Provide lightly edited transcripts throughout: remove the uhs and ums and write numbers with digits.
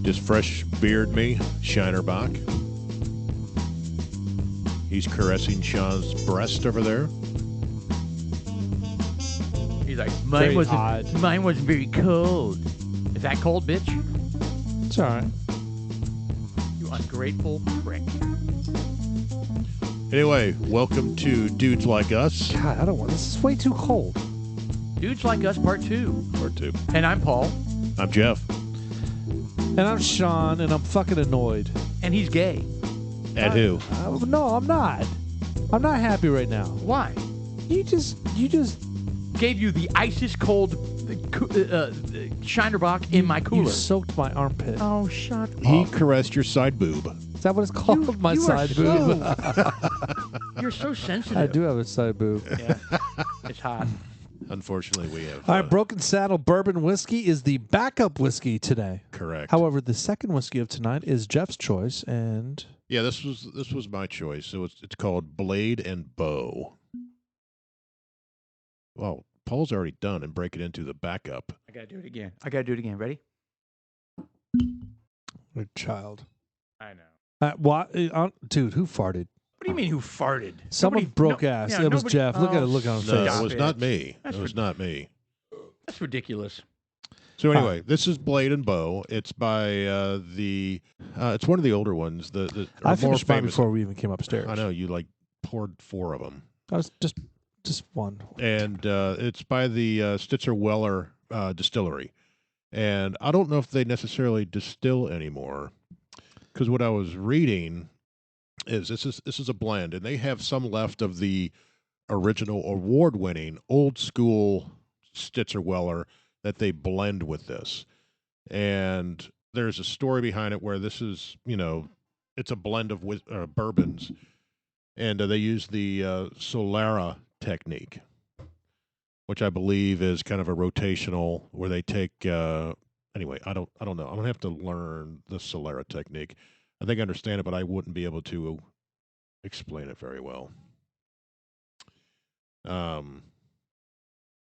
Just fresh beard me, Shinerbach. He's caressing Sean's breast over there. He's like, Very odd. mine wasn't very cold. Is that cold, bitch? It's all right. You ungrateful prick. Anyway, welcome to Dudes Like Us. God, I don't want this. Is way too cold. Dudes Like Us, Part 2. Part 2. And I'm Paul. I'm Jeff. And I'm Sean, and I'm fucking annoyed. And he's gay. At who? No, I'm not. I'm not happy right now. Why? You just Gave you the icest cold Shinerbach in my cooler. You soaked my armpit. Oh, shut up. He caressed your side boob. Is that what it's called? My you side boob. You're so sensitive. I do have a side boob. Yeah. It's hot. Unfortunately, we have. All right, Broken Saddle Bourbon Whiskey is the backup whiskey today. Correct. However, the second whiskey of tonight is Jeff's choice, and Yeah, this was my choice. So it's called Blade and Bow. Well, Paul's already done and break it into the backup. I got to do it again. Ready? a child. I know. Dude, who farted? What do you mean who farted? Someone broke ass. yeah, It was nobody- Jeff. Look at it. Look on his No, face. it was Stop not it. me. That's It was not me. That's ridiculous. So anyway, this is Blade and Bow. It's by it's one of the older ones. The I more finished mine famous. before we even came upstairs. I know you poured 4 of them, I was just one. and it's by the Stitzer Weller distillery. And I don't know if they necessarily distill anymore, because what I was reading is this is a blend, and they have some left of the original award-winning old school Stitzer Weller that they blend with this. And there's a story behind it where this is, it's a blend of bourbons, and they use the Solara technique, which I believe is kind of a rotational where they take. Anyway, I don't know. I'm gonna have to learn the Solara technique. I think I understand it, but I wouldn't be able to explain it very well.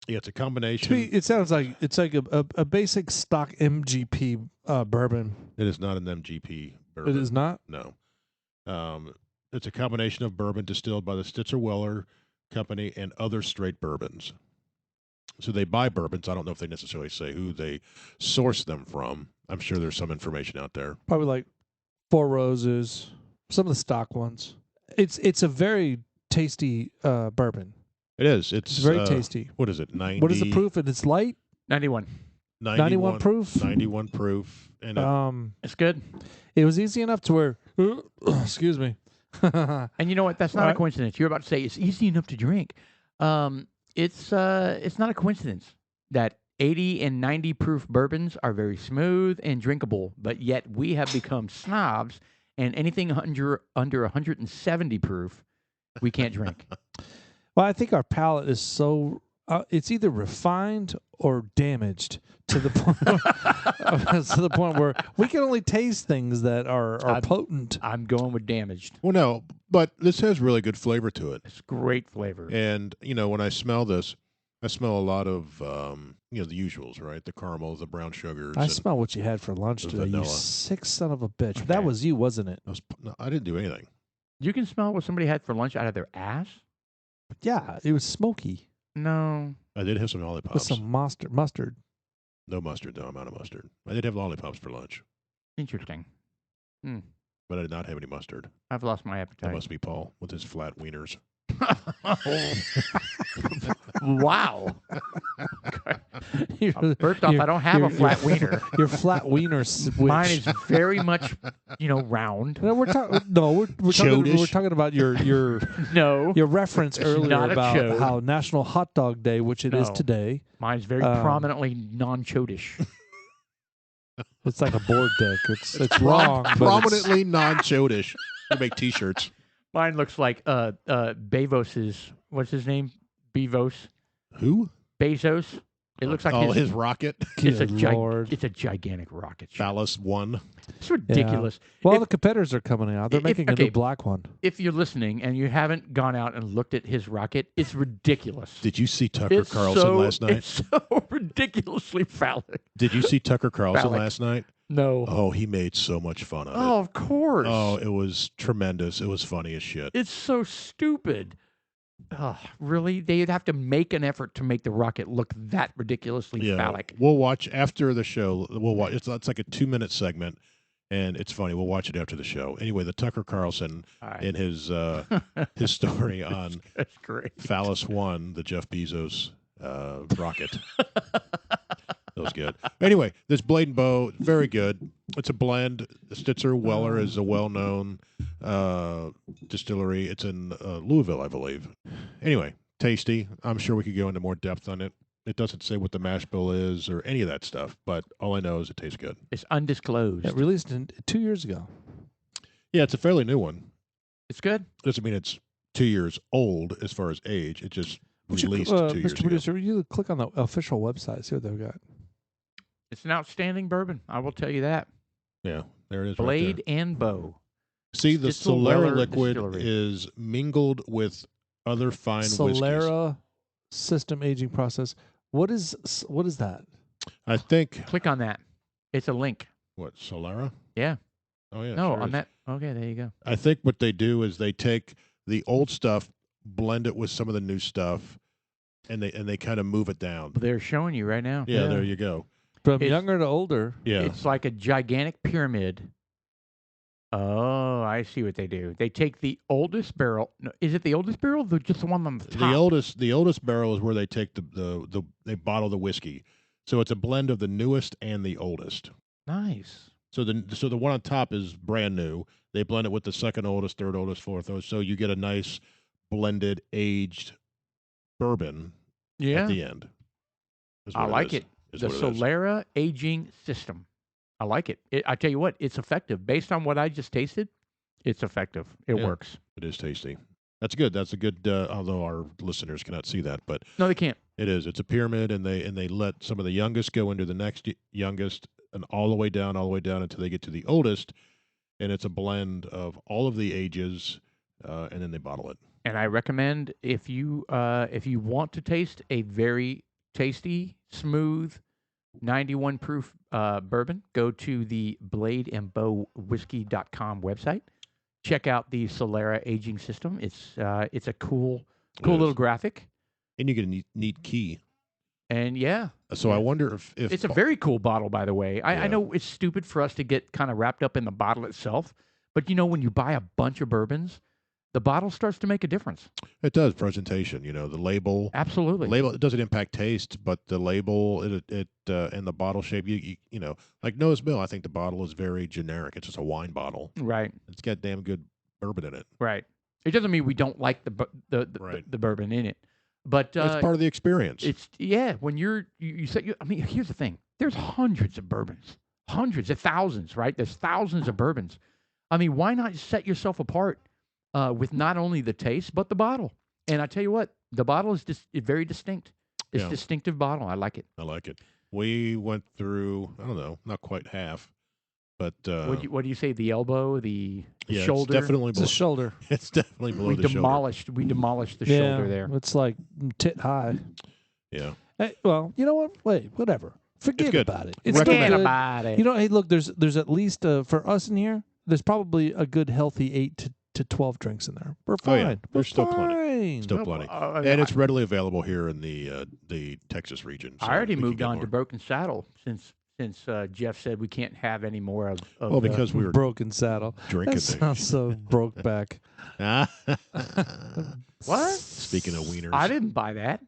Yeah, it's a combination. To me, it sounds like it's like a basic stock MGP bourbon. It is not an MGP bourbon. It is not? No. It's a combination of bourbon distilled by the Stitzer Weller Company and other straight bourbons. So they buy bourbons. I don't know if they necessarily say who they source them from. I'm sure there's some information out there. Probably like Four Roses, some of the stock ones. It's a very tasty bourbon. It is. It's very tasty. What is it? 90. What is the proof? And it's light. 91. 91 proof. 91 proof. And It's good. It was easy enough to where. Excuse me. And you know what? That's not a coincidence. You're about to say it's easy enough to drink. It's not a coincidence that 80 and 90 proof bourbons are very smooth and drinkable, but yet we have become snobs, and anything under 170 proof, we can't drink. Well, I think our palate is so it's either refined or damaged to the point where we can only taste things that are potent. I'm going with damaged. well, no, but this has really good flavor to it. It's great flavor. And, when I smell this, I smell a lot of, the usuals, right? The caramels, the brown sugars. I smell what you had for lunch the today, you vanilla. sick son of a bitch. Okay. That was you, wasn't it? No, I didn't do anything. You can smell what somebody had for lunch out of their ass? Yeah, it was smoky No. I did have some lollipops. with some mustard. No mustard, though. I'm out of mustard. I did have lollipops for lunch, Interesting. but I did not have any mustard. I've lost my That appetite. must be Paul with his flat wieners. Wow. Your- First off, your- I don't have your- a flat wiener. Your flat wiener switch. Mine is very much, round. No, we're talking about your No. reference earlier not a about chode. how National Hot Dog Day, which it is No. today. Mine's very prominently non-chodish. It's like a board deck. It's long, but Prominently non-chodish. We make T-shirts. Mine looks like Bezos's, what's his name? Bevos? Who? Bezos? It looks like his rocket. Good Lord. It's a gigantic rocket ship. Phallus 1. It's ridiculous. Well, If- the competitors are coming out. They're making a okay. new black one. If you're listening and you haven't gone out and looked at his rocket, it's ridiculous. Did you see Tucker It's Carlson so, last night? It's so ridiculously phallic. Did you see Tucker Carlson Phallic. last night? No. Oh, he made so much fun of Oh, it. of course. Oh, it was tremendous. It was funny as shit. It's so stupid. Oh, really? They'd have to make an effort to make the rocket look that ridiculously Yeah, phallic. we'll watch after the show. We'll watch. It's like a 2-minute segment, and it's funny. We'll watch it after the show. Anyway, the Tucker Carlson All right. in his story on That's great. Phallus One, the Jeff Bezos rocket. That was good. Anyway, this Blade and Bow, very good. It's a blend. Stitzer Weller is a well-known distillery. It's in Louisville, I believe. Anyway, tasty. I'm sure we could go into more depth on it. It doesn't say what the mash bill is or any of that stuff, but all I know is it tastes good. It's undisclosed. It released 2 years ago. Yeah, it's a fairly new one. It's good. Doesn't mean it's 2 years old as far as age. It just released 2 years Mr. ago. Producer, you click on the official website, see what they've got. It's an outstanding bourbon. I will tell you that. Yeah, there it is. Blade right there. and Bow. See, the Stitzel Solara Weller liquid Distillery. is mingled with other fine whiskeys. Solara system aging process. What is that? I think Click on that. It's a link. what Solara? Yeah. Oh yeah. No, sure on is. that. Okay, there you go. I think what they do is they take the old stuff, blend it with some of the new stuff, and they kind of move it down. They're showing you right now. Yeah, Yeah. there you go. From It's- younger to older. Yeah, It's like a gigantic pyramid. Oh, I see what they do. They take the oldest barrel. No, is it the oldest barrel? Or just the one on the top. the oldest barrel is where they take they bottle the whiskey. So it's a blend of the newest and the oldest. Nice. So the one on top is brand new. They blend it with the second oldest, third oldest, fourth oldest. So you get a nice blended aged bourbon Yeah. at the end. Is I what like is. it. Is The what it is. Solara aging system. I like it. I tell you what, it's effective. Based on what I just tasted, it's effective. It Yeah. works. It is tasty. That's good. That's a good. Although our listeners cannot see that, but No, they can't. it is. It's a pyramid, and they let some of the youngest go into the next youngest, and all the way down until they get to the oldest, and it's a blend of all of the ages, and then they bottle it. And I recommend if you want to taste a very tasty, smooth, 91 proof bourbon, go to the bladeandbowwhiskey.com website. Check out the Solara aging system. It's a cool It little is. graphic. And you get a neat key. And yeah, So I wonder if it's a very cool bottle, by the way. I Yeah. know it's stupid for us to get kind of wrapped up in the bottle itself, but you know, when you buy a bunch of bourbons, the bottle starts to make a difference. it does presentation. You know, the label. Absolutely. Label, it doesn't impact taste, but the label, it and the bottle shape. You know, like Noah's Mill. I think the bottle is very generic. It's just a wine bottle. Right. It's got damn good bourbon in it. Right. It doesn't mean we don't like the Right. the bourbon in it, but It's part of the experience. it's when you say I mean, here's the thing. There's hundreds of bourbons, hundreds of thousands, right? There's thousands of bourbons. I mean, why not set yourself apart with not only the taste but the bottle? And I tell you what, the bottle is just very distinct. It's Yeah. a distinctive bottle. I like it. I like it. We went through, I don't know, not quite half, but What do you say? The elbow, the yeah, shoulder. It's definitely It's below, a shoulder. it's definitely below we the shoulder. demolished the Yeah, shoulder there. It's like tit high. Yeah, Hey, well, you know what? Wait, whatever. Forget good. about it. It's still Recommend Forget good. about it. You know, hey, look, there's at least for us in here, there's probably a good healthy 8 to 12 drinks in there. We're Oh, fine. yeah. We're There's still plenty. fine. still plenty, and and it's readily available here in the Texas region. I so already we can moved get on to more. Broken Saddle since Jeff said we can't have any more of Well, the- because we were Broken saddle. drinking. That sounds so broke back. What? Speaking of wieners, I didn't buy that.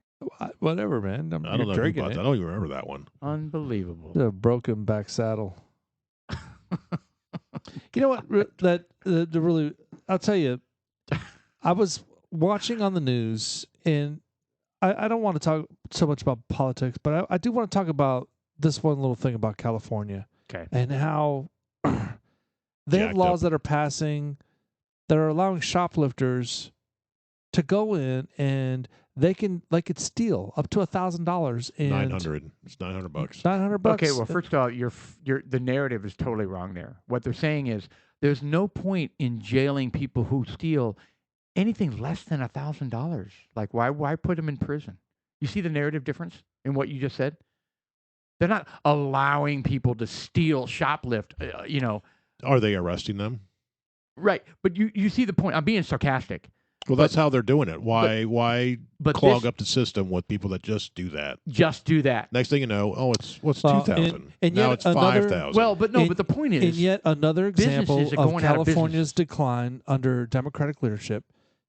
Whatever, man. I don't know You're who drinking bought it. that. I don't even remember that one. Unbelievable. The broken back saddle. You know what? The really, I'll tell you, I was watching on the news, and I don't want to talk so much about politics, but I do want to talk about this one little thing about California. Okay. And how they have Jacked laws that are passing that are allowing shoplifters to go in and they could steal up to $1,000 and 900. It's $900. $900. Okay, well, first of all, the narrative is totally wrong there. What they're saying is there's no point in jailing people who steal anything less than $1,000. Like, why put them in prison? You see the narrative difference in what you just said? They're not allowing people to steal, shoplift. Are they arresting them? Right? But you see the point. I'm being sarcastic. Well, that's how they're doing it. Why But clog up the system with people that just do that? Just do that. Next thing you know, it's 2,000. and Now yet it's another- 5,000. Well, but no. But the point is, And yet another example businesses are of going out of California's decline under Democratic leadership.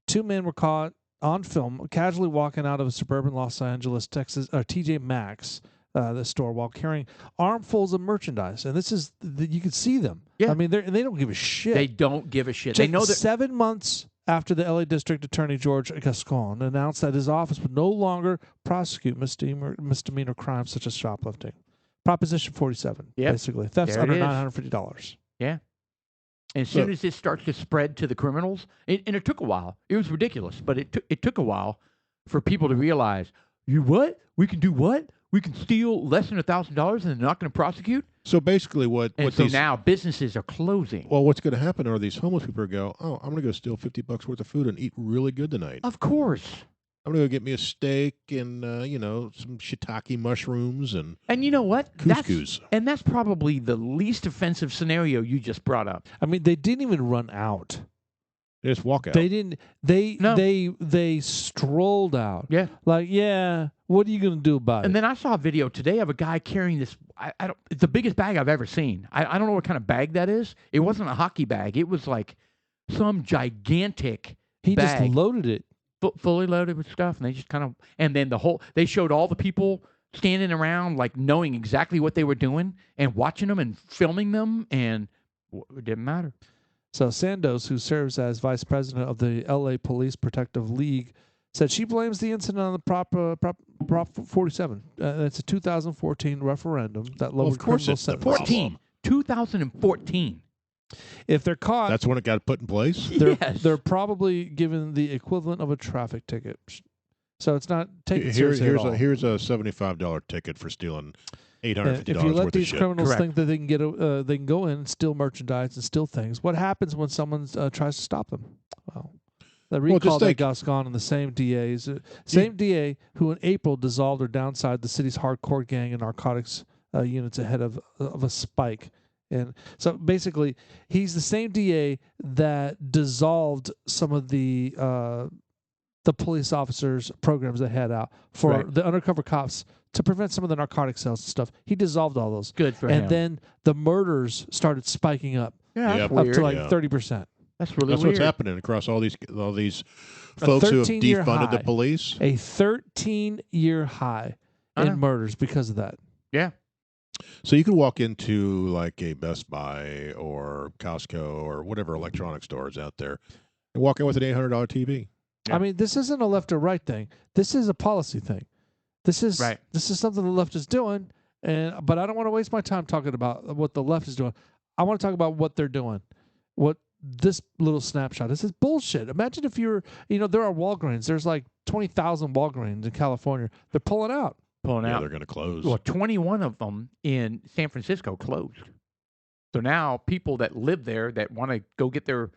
2 men were caught on film casually walking out of a suburban Los Angeles, Texas, TJ Maxx, the store, while carrying armfuls of merchandise. And this is, you can see them. Yeah. I mean, they don't give a shit. they don't give a shit. Just They know that. 7 months after the LA District Attorney George Gascon announced that his office would no longer prosecute misdemeanor crimes such as shoplifting. Proposition 47, Yep. basically. Thefts There it under is. $950. Yeah. As soon as this starts to spread to the criminals, and it took a while. It was ridiculous, but it took a while for people to realize, we can do what? We can steal less than $1,000 and they're not going to prosecute. So basically, what And so these now businesses are closing. well, what's going to happen are these homeless people go, oh, I'm going to go steal $50 worth of food and eat really good tonight. Of course. I'm going to go get me a steak and some shiitake mushrooms and And you know what? couscous. That's probably the least offensive scenario you just brought up. I mean, they didn't even run out. They just walk out. They didn't. They strolled out. Yeah. Like, yeah. What are you going to do about it? And then I saw a video today of a guy carrying this. It's the biggest bag I've ever seen. I don't know what kind of bag that is. It wasn't a hockey bag. It was like some gigantic he bag. just loaded it. Fully loaded with stuff, and they just kind of, and then they showed all the people standing around, like knowing exactly what they were doing and watching them and filming them, and it didn't matter. So Sandoz, who serves as vice president of the LA Police Protective League, said she blames the incident on the Prop 47. It's a 2014 referendum that lowered of course criminal it's the sentences. problem. 2014. If they're caught, That's when it got put in place. they're probably given the equivalent of a traffic ticket. So it's not taken seriously at all. Here's a $75 ticket for stealing $850 If you let worth these of shit. criminals Correct. think that they can they can go in and steal merchandise and steal things, what happens when someone tries to stop them? Well, the recall that Gascon and the same DA who in April dissolved or downsized the city's hardcore gang and narcotics units ahead of a spike. And so basically, he's the same DA that dissolved some of the police officers' programs they had out for the undercover cops to prevent some of the narcotic sales and stuff. He dissolved all those. Good for him. And then the murders started spiking up, Yeah, Yep. that's up weird. to like Yeah. 30%. That's really That's weird. what's happening across all these folks who have 13-year defunded the high. police. A 13-year high I know. in murders because of that. Yeah. So you can walk into like a Best Buy or Costco or whatever electronic store is out there and walk in with an $800 TV. Yeah. I mean, this isn't a left or right thing. This is a policy thing. This is something the left is doing, but I don't want to waste my time talking about what the left is doing. I want to talk about what they're doing. What this little snapshot. This is bullshit. Imagine if there are Walgreens. There's like 20,000 Walgreens in California. They're pulling out. Yeah, they're going to close. Well, 21 of them in San Francisco closed. So now people that live there that want to go get their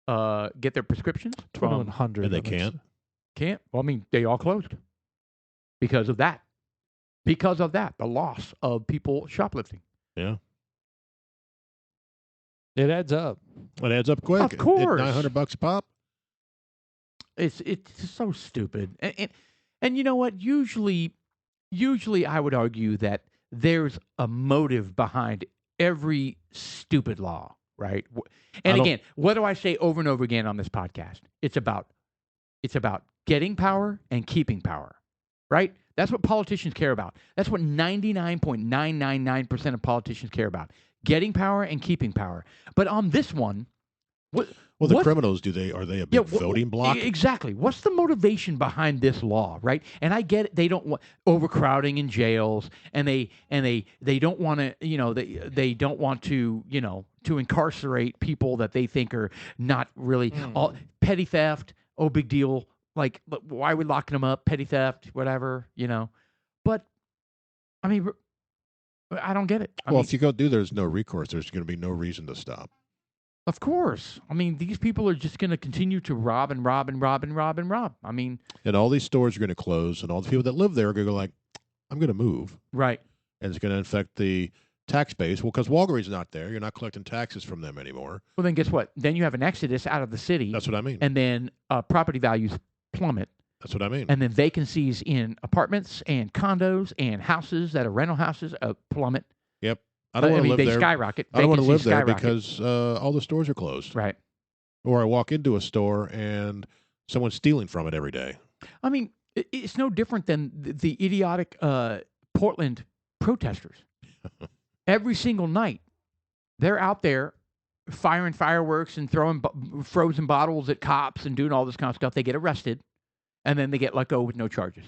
prescriptions from 2,100. And they can't? can't. Well, I mean, they all closed because of that. Because of that, the loss of people shoplifting. Yeah. It adds up. It adds up quick. Of course. $900 a pop. It's so stupid. And you know what? Usually I would argue that there's a motive behind every stupid law, right? And again, what do I say over and over again on this podcast? It's about getting power and keeping power, right? That's what politicians care about. That's what 99.999% of politicians care about. Getting power and keeping power. But on this one, the criminals, are they a big voting block? Exactly. What's the motivation behind this law, right? And I get it. They don't want overcrowding in jails, and they don't want to, they don't want to, to incarcerate people that they think are not really all petty theft. Oh, big deal. Like, why are we locking them up? Petty theft, whatever, But I mean, I don't get it. If you go there's no recourse. There's going to be no reason to stop. Of course. I mean, these people are just going to continue to rob and rob and rob and rob and rob. I mean, and all these stores are going to close, and all the people that live there are going to go like, I'm going to move. Right. and it's going to affect the tax base. Well, because Walgreens is not there, you're not collecting taxes from them anymore. Well, then guess what? Then you have an exodus out of the city. That's what I mean. And then property values plummet. That's what I mean. And then vacancies in apartments and condos and houses that are rental houses plummet. Yep. I don't want to live they there. skyrocket. I don't want to live there skyrocket. because all the stores are closed. Right. Or I walk into a store and someone's stealing from it every day. I mean, it's no different than the idiotic Portland protesters. Every single night, they're out there firing fireworks and throwing frozen bottles at cops and doing all this kind of stuff. They get arrested, and then they get let go with no charges.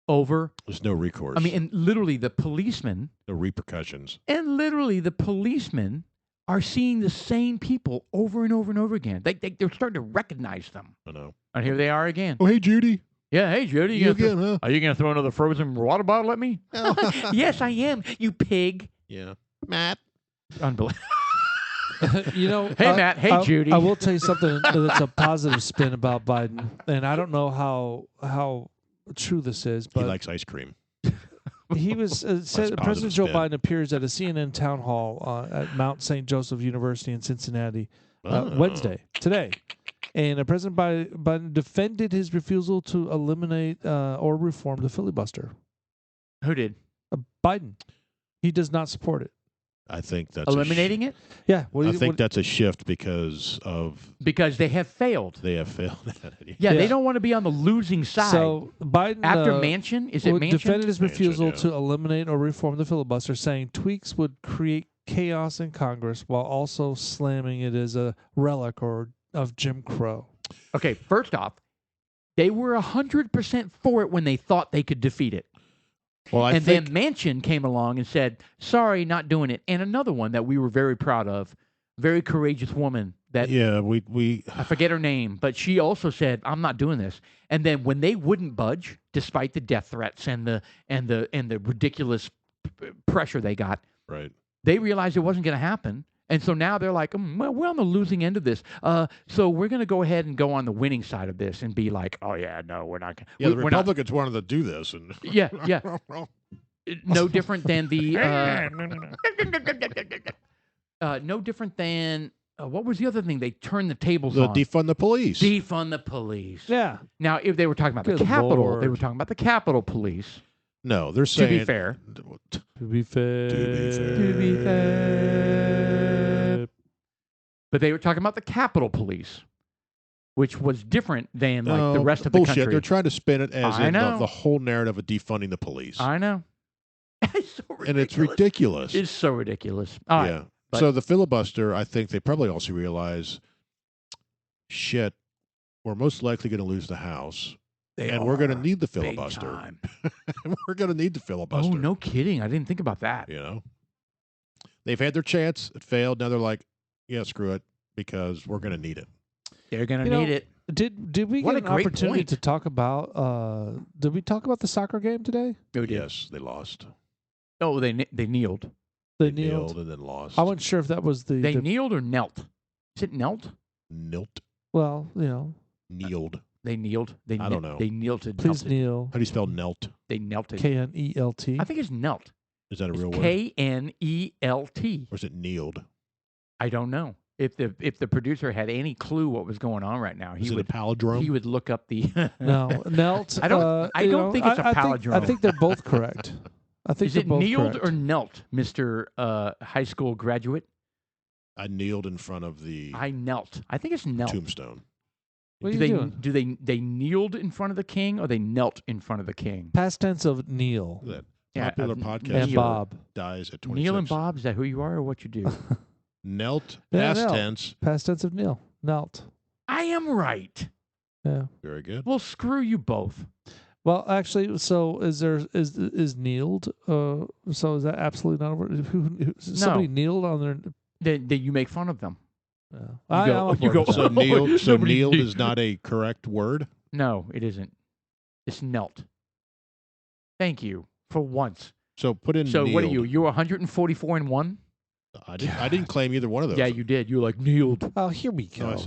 There's no recourse. I mean, and literally the policemen. No repercussions. And literally the policemen are seeing the same people over and over and over again. They're starting to recognize them. I know. And here they are again. Oh, hey, Judy. Yeah, hey, Judy. You again, huh? Are you going to throw another frozen water bottle at me? Yes, I am, you pig. Yeah. Matt. Unbelievable. Hey, Matt. Hey, Judy. I will tell you something that's a positive spin about Biden, and I don't know how true this is, but He likes ice cream. he was said President Joe Biden appears at a CNN town hall at Mount St. Joseph University in Cincinnati Wednesday, today. And President Biden defended his refusal to eliminate or reform the filibuster. Who did? Biden. He does not support it. I think that's eliminating it. Yeah, I think that's a shift because they have failed. They have failed at it. Yeah, they don't want to be on the losing side. So Biden, after Manchin, is it Manchin? defended his refusal Manchin, to eliminate or reform the filibuster, saying tweaks would create chaos in Congress while also slamming it as a relic of Jim Crow. Okay, first off, they were 100% for it when they thought they could defeat it. Well, then Manchin came along and said, sorry, not doing it. And another one that we were very proud of, very courageous woman. I forget her name, but she also said, I'm not doing this. And then when they wouldn't budge, despite the death threats and the ridiculous pressure they got, right, they realized it wasn't going to happen. And so now they're like, well, we're on the losing end of this. So we're going to go ahead and go on the winning side of this and be like, oh, yeah, no, we're not going to. Yeah, the Republicans wanted to do this. And yeah. No different than the. No different than. What was the other thing? They turned the tables on. Defund the police. Defund the police. Yeah. Now, if they were talking about the Capitol, they were talking about the Capitol Police. No, they're saying. To be fair. To be fair. To be fair. But they were talking about the Capitol Police, which was different than like the rest of the country. They're trying to spin it as the whole narrative of defunding the police. I know. It's so ridiculous. And it's ridiculous. It's so ridiculous. All right. So the filibuster, I think they probably also realize, shit, we're most likely going to lose the House. We're going to need the filibuster. We're going to need the filibuster. Oh, no kidding. I didn't think about that. They've had their chance. It failed. Now they're like, yeah, screw it, because we're going to need it. They're going to need it. Did we get an opportunity to talk about, did we talk about the soccer game today? Yes, they lost. Oh, they kneeled. They kneeled and then lost. I wasn't sure if that was They kneeled or knelt? Is it knelt? Knelt. Well, Kneeled. They kneeled. I don't know. They knelt. Please kneel. How do you spell knelt? They knelt. Knelt. I think it's knelt. Is that a real word? Knelt. Or is it kneeled? I don't know. If the producer had any clue what was going on right now, Is it a palindrome? He would look up the No, knelt. I don't think it's a palindrome. I think they're both correct. I think is it both kneeled correct. or knelt, Mr. High school graduate? I kneeled in front of the. I knelt. I think it's knelt. Tombstone. What are you doing? Do they kneeled in front of the king or they knelt in front of the king? Past tense of kneel. That popular podcast. And Bob dies at 26. Neil and Bob, is that who you are or what you do? Knelt. Past tense. Past tense of kneel. Knelt. I am right. Yeah. Very good. Well, screw you both. Well, actually, so is kneeled? So is that absolutely not a word? Somebody kneeled on their. Then you make fun of them. Yeah. You go. So kneel. So kneeled is not a correct word. No, it isn't. It's knelt. Thank you for once. So put in. So kneeled. what are you? You're 144 and 1. I didn't claim either one of those. Yeah, you did. You were like kneeled. Oh, here we go. No, I asked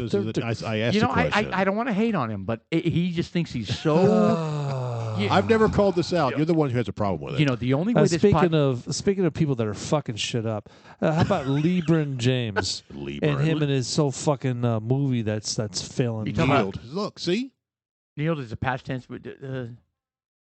You know, the question. I don't want to hate on him, but he just thinks he's so. I've never called this out. You're the one who has a problem with it. You know, the only way this speaking of people that are fucking shit up, how about LeBron James and him and his so fucking movie that's failing? Yield. Look, see, Yield is a past tense, but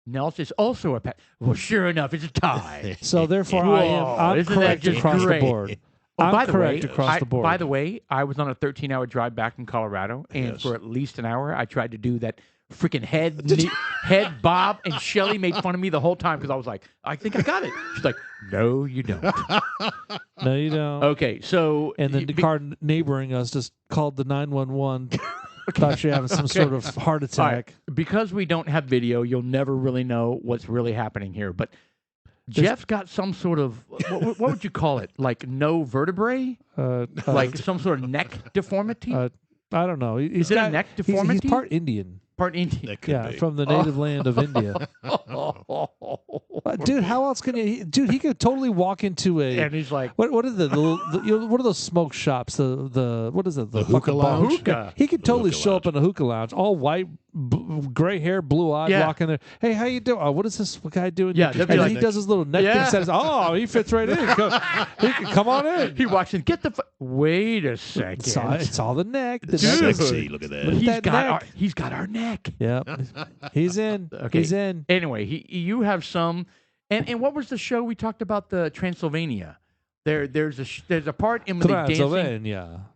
Nels is also a past. Well, sure enough, it's a tie. So therefore, I'm correct across the board. Oh, I'm correct across the board. By the way, I was on a 13-hour drive back from Colorado, and for at least an hour, I tried to do that freaking head bob, and Shelly made fun of me the whole time because I was like, I think I got it. She's like, no, you don't. No, you don't. Okay, so... And then the car neighboring us just called the 911, thought she having some sort of heart attack. Right. Because we don't have video, you'll never really know what's really happening here, but... Jeff's got some sort of what would you call it? Like no vertebrae? Like some sort of neck deformity? I don't know. Is it a neck deformity? He's part Indian. Part Indian. Yeah, from the native land of India. Dude, how else can you? Dude, he could totally walk into a. And he's like, what are the what are those smoke shops? The what is it? The hookah lounge. Hookah. He could totally show up in a hookah lounge, all white, gray hair, blue eyes, walking there. Hey, how you doing? Oh, what is this guy doing? Yeah, and then he does his little neck thing and says, "Oh, he fits right in. He can come on in." He walks in. Get the. Wait a second. It's all the neck. The sexy. Look at that. He's got our neck. Yep. He's in. Okay. He's in. Anyway, you have some, and what was the show we talked about? The Transylvania. There's a part in when they're dancing.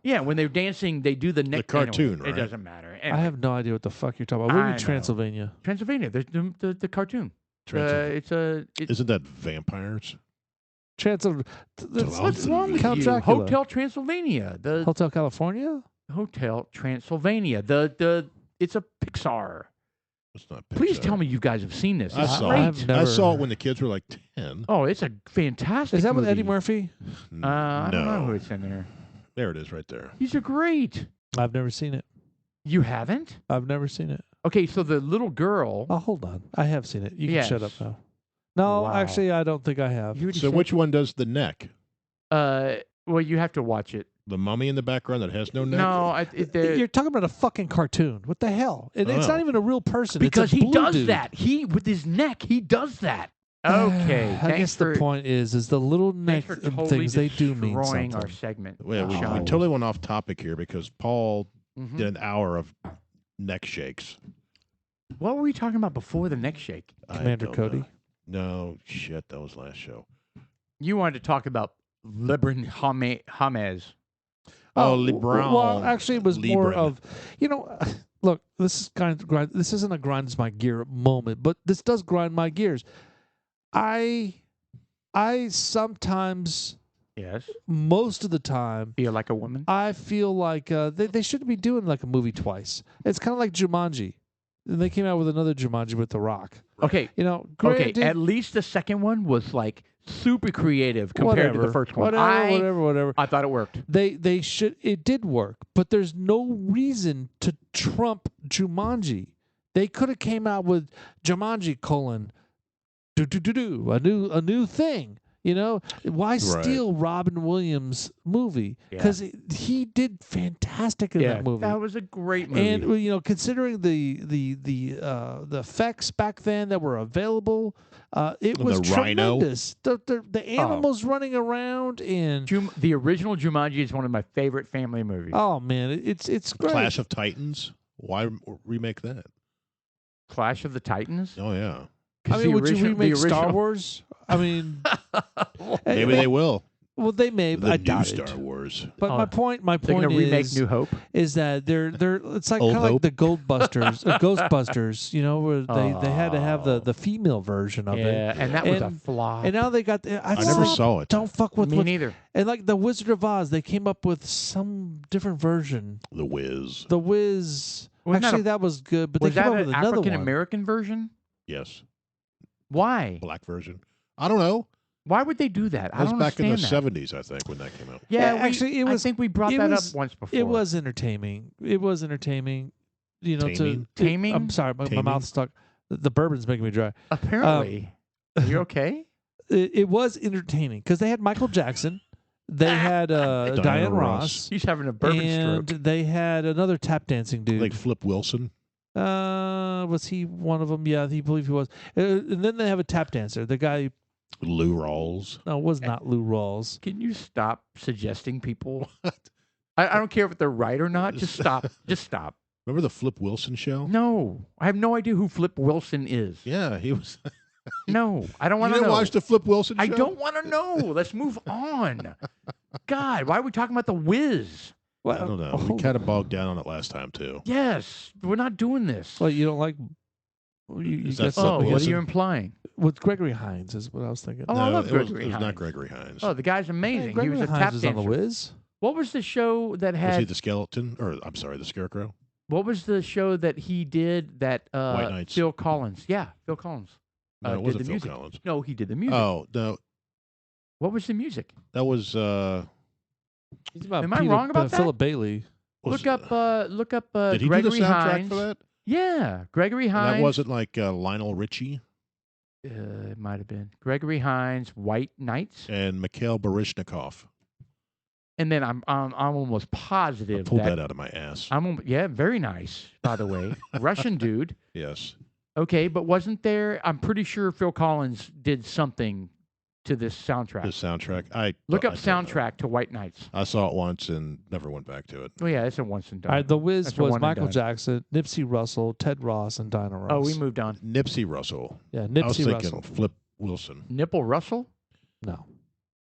Yeah, when they're dancing, they do the neck. The cartoon, anyway, right? It doesn't matter. Anyway. I have no idea what the fuck you're talking about. What do you mean Transylvania? Transylvania. The cartoon. Isn't that vampires? What's wrong with you? Hotel Transylvania. The Hotel California. Hotel Transylvania. It's a Pixar. It's not Pixar. Please tell me you guys have seen this. I saw it when the kids were like 10. Oh, it's a fantastic Is that movie. with Eddie Murphy? I don't know who it's in there. There it is right there. These are great. I've never seen it. You haven't? I've never seen it. Okay, so the little girl... Oh, hold on. I have seen it. You can shut up now. No, actually, I don't think I have. So which one does the neck? Well, you have to watch it. The mummy in the background that has no neck? No, you're talking about a fucking cartoon. What the hell? It's not even a real person. Because it's a he does dude. that. With his neck, he does that. Okay. I guess the point is the little neck things, they do mean something. Our segment. Well, we totally went off topic here because Paul did an hour of neck shakes. What were we talking about before the neck shake? Commander Cody? No, shit. That was last show. You wanted to talk about LeBron James. Oh, LeBron. Well, actually, it was more of, look, this isn't a grinds my gear moment, but this does grind my gears. I sometimes, most of the time, feel like a woman. I feel like they shouldn't be doing like a movie twice. It's kind of like Jumanji. And they came out with another Jumanji with The Rock. Okay. Granted, at least the second one was like super creative compared to the first one. Whatever. I thought it worked. It did work, but there's no reason to trump Jumanji. They could have came out with Jumanji : a new thing. Why steal Robin Williams' movie? Because he did fantastic in that movie. That was a great movie. And considering the effects back then that were available, it was tremendous. The animals running around and the original Jumanji is one of my favorite family movies. Oh man, it's great. Clash of Titans. Why remake that? Clash of the Titans. Oh yeah. Would you remake Star Wars? Maybe they will. Well, they may. The I new doubt Star Wars. But my point they're gonna remake is New Hope. Is that they're it's like kind of like the Ghostbusters, where they had to have the female version of it. Yeah, and that was a flop. And now they got. I never saw it. Don't fuck with me neither. And like the Wizard of Oz, they came up with some different version. The Wiz. The Wiz. Actually, that was good, but they came up with another one. African American version? Yes. Why? Black version. I don't know. Why would they do that? That was back in the 70s, 70s, I think, when that came out. Yeah, actually, I think we brought that up once before. It was entertaining. Taming? Taming? I'm sorry, my mouth's stuck. The bourbon's making me dry. Apparently. Are you okay? It was entertaining because they had Michael Jackson. They had Diane Ross. He's having a bourbon stroke. And they had another tap dancing dude. Like Flip Wilson. Was he one of them? Yeah, I believe he was. And then they have a tap dancer. The guy, Lou Rawls. no, it was not Lou Rawls. Can you stop suggesting people? I don't care if they're right or not. Just stop. Just stop. Remember the Flip Wilson show? No, I have no idea who Flip Wilson is. Yeah, he was. No, I don't want You to didn't know. watch the Flip Wilson show? I don't want to know. Let's move on. God, why are we talking about the Wiz? Well, I don't know. We kind of bogged down on it last time too. Yes, we're not doing this. Well, you don't like. You Is got that Oh, something what Wilson? are you implying? with Gregory Hines is what I was thinking. Oh, I love it was, Gregory it was not Hines. Gregory Hines. Oh, the guy's Hey, amazing. He Gregory was a Hines tap was dancer. on the Wiz. What was the show that was had? he the skeleton? Or I'm sorry, the scarecrow? What was the show that he did that White Nights. Phil Collins? Yeah, Phil Collins. No, it did wasn't the Phil music. Collins. No, he did the music. Oh no, What was the music? that was. He's about Am I wrong about that? Philip Bailey. was- Look up Did he Gregory do the soundtrack Hines. for that? Yeah, Gregory And Hines. that wasn't like Lionel Richie It might have been Gregory Hines, White Nights, and Mikhail Baryshnikov. and then I'm almost I positive pulled that out of my ass. yeah, very nice, by the way, Russian dude. Yes. Okay, but wasn't there? I'm pretty sure Phil Collins did something to this soundtrack. The soundtrack. Look up I don't know. soundtrack to White Nights. I saw it once and never went back to it. Oh yeah, it's a once and done. All right, the Wiz That's a was one and Michael done. Jackson, Nipsey Russell, Ted Ross, and Dinah Ross. Oh, we moved on. Nipsey Russell. Yeah, I was Nipsey thinking Russell. Flip Wilson. Nipple Russell. No.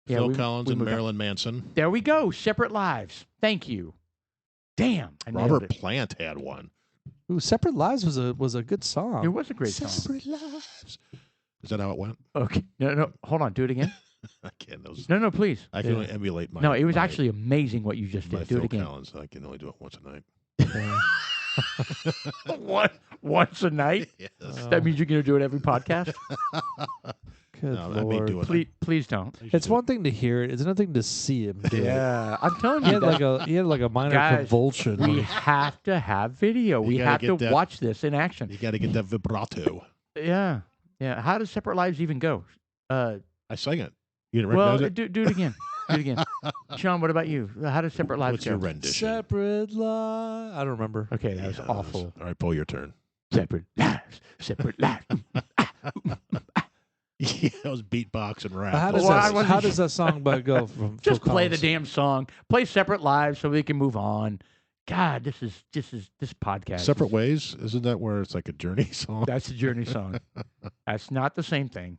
Yeah, Phil we- Collins we and moved on. Marilyn Manson. There we go. Separate lives. Thank you. Damn, I nailed Robert it. Plant had one. Ooh, Separate Lives was a good song. It was a great song. Separate lives. Is that how it went? Okay, no, hold on. Do it again. I can't. Those, No, please. I can Yeah. only emulate my. No, it was my- actually amazing what you just my did. Do Phil it again. Collins. I can only do it once a night. What? Once a night? Yes. That means you're going to do it every podcast? Good No, I may Lord. do it. Please don't. It's one thing to hear it; it's another thing to see him do it. Yeah, I'm telling He you. had that like a minor Guys, convulsion. we have to have video. We gotta have get to that- watch this in action. You got to get that vibrato. Yeah. How does Separate Lives even go? I sang it. You didn't Well, recognize it? do it again. Do it again. Sean, what about you? How does Separate Lives What's go? your rendition? Separate Lives. I don't remember. Okay, that was Yes. awful. All right, pull your turn. Separate lives. Separate lives. Yeah, that was beatbox and rap. How Well, I wasn't does that song go from Just Phil play the Collins? damn song. Play Separate Lives so we can move on. God, this podcast. Separate is- Ways? Isn't that where it's like a journey song? That's a Journey song. That's not the same thing.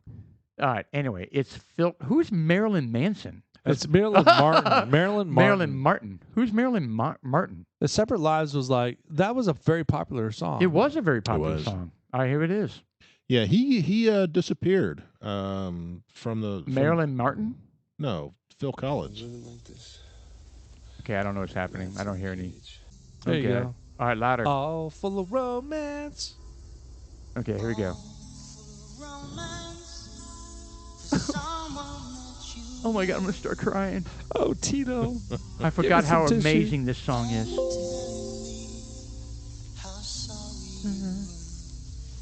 All right. Anyway, it's Phil. Who's Marilyn Manson? It's Marilyn Martin. Marilyn Martin. Marilyn Martin. Who's Marilyn Martin? The Separate Lives was like that was a very popular song. It was a very popular was. song. All right, here it is. Yeah, he disappeared from the from- Marilyn Martin. No, Phil Collins. Okay, I don't know what's happening. I don't hear any. There okay. you go. All right, louder. All full of romance. Okay, here we go. Oh my God, I'm gonna start crying. Oh, Tito. I forgot me how some tissue. amazing this song is.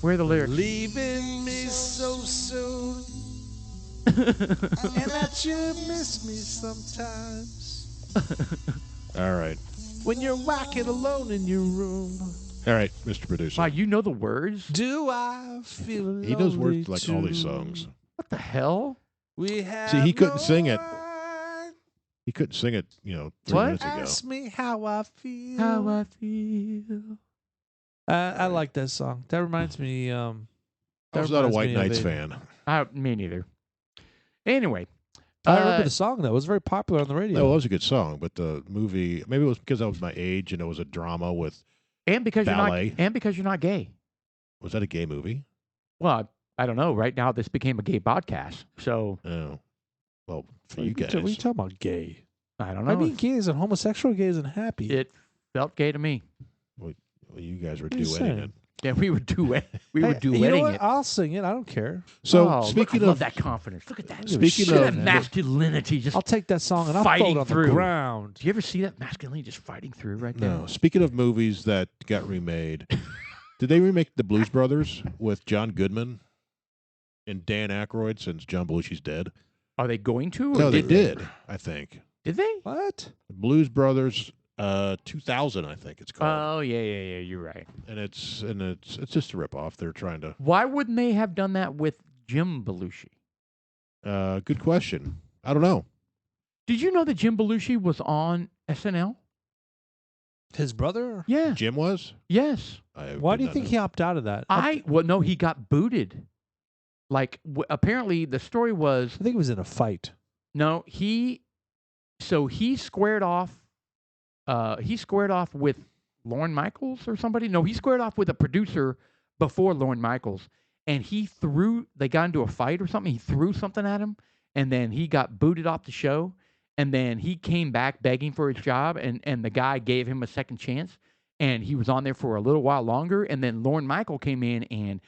Where are the lyrics? Leaving me so soon. And that you miss me sometimes. All right. When you're whacking alone in your room. All right, Mr. Producer. Wow, you know the words? Do I feel He knows lonely words like all these too? songs. What the hell? We have See, he couldn't no sing it. right. He couldn't sing it, 3 What? minutes ago. Ask me how I feel. How I feel. I like that song. That reminds me. I that was not a reminds White me of Knights a- fan. Me neither. Anyway. I remember the song though. It was very popular on the radio. No, it was a good song, but the movie, maybe it was because I was my age and it was a drama with, And because ballet. you're not gay. was that a gay movie? Well, I don't know. Right now, this became a gay podcast, so Oh. Well, for What you are guys. What are you talking about? Gay? I don't know. I mean, gay isn't homosexual. Gay isn't happy. It felt gay to me. Well, you guys were What are you duetting saying? it. Yeah, we were duet. We were Hey, you know duetting what? it. I'll sing it. I don't care. So, Oh, speaking look, I love of that confidence. Look at that. Speaking Look at of- that masculinity. Just I'll take that song and I'll throw Fighting it on through. the ground. do you ever see that masculinity just fighting through right there? No. Speaking of movies that got remade, did they remake The Blues Brothers with John Goodman and Dan Aykroyd since John Belushi's dead? Are they going to? Or No, they did did, I think. Did they? What? The Blues Brothers 2000, I think it's called. Oh yeah. You're right. And it's just a ripoff. They're trying to. Why wouldn't they have done that with Jim Belushi? Good question. I don't know. Did you know that Jim Belushi was on SNL? His brother? Yeah. Jim was. Yes. Why do you think he opted out of that? No, he got booted. Like apparently the story was I think it was in a fight. no, he squared off. He squared off with Lorne Michaels or somebody. No, he squared off with a producer before Lorne Michaels, and they got into a fight or something. He threw something at him, and then he got booted off the show. And then he came back begging for his job, and the guy gave him a second chance, and he was on there for a little while longer. And then Lorne Michael came in and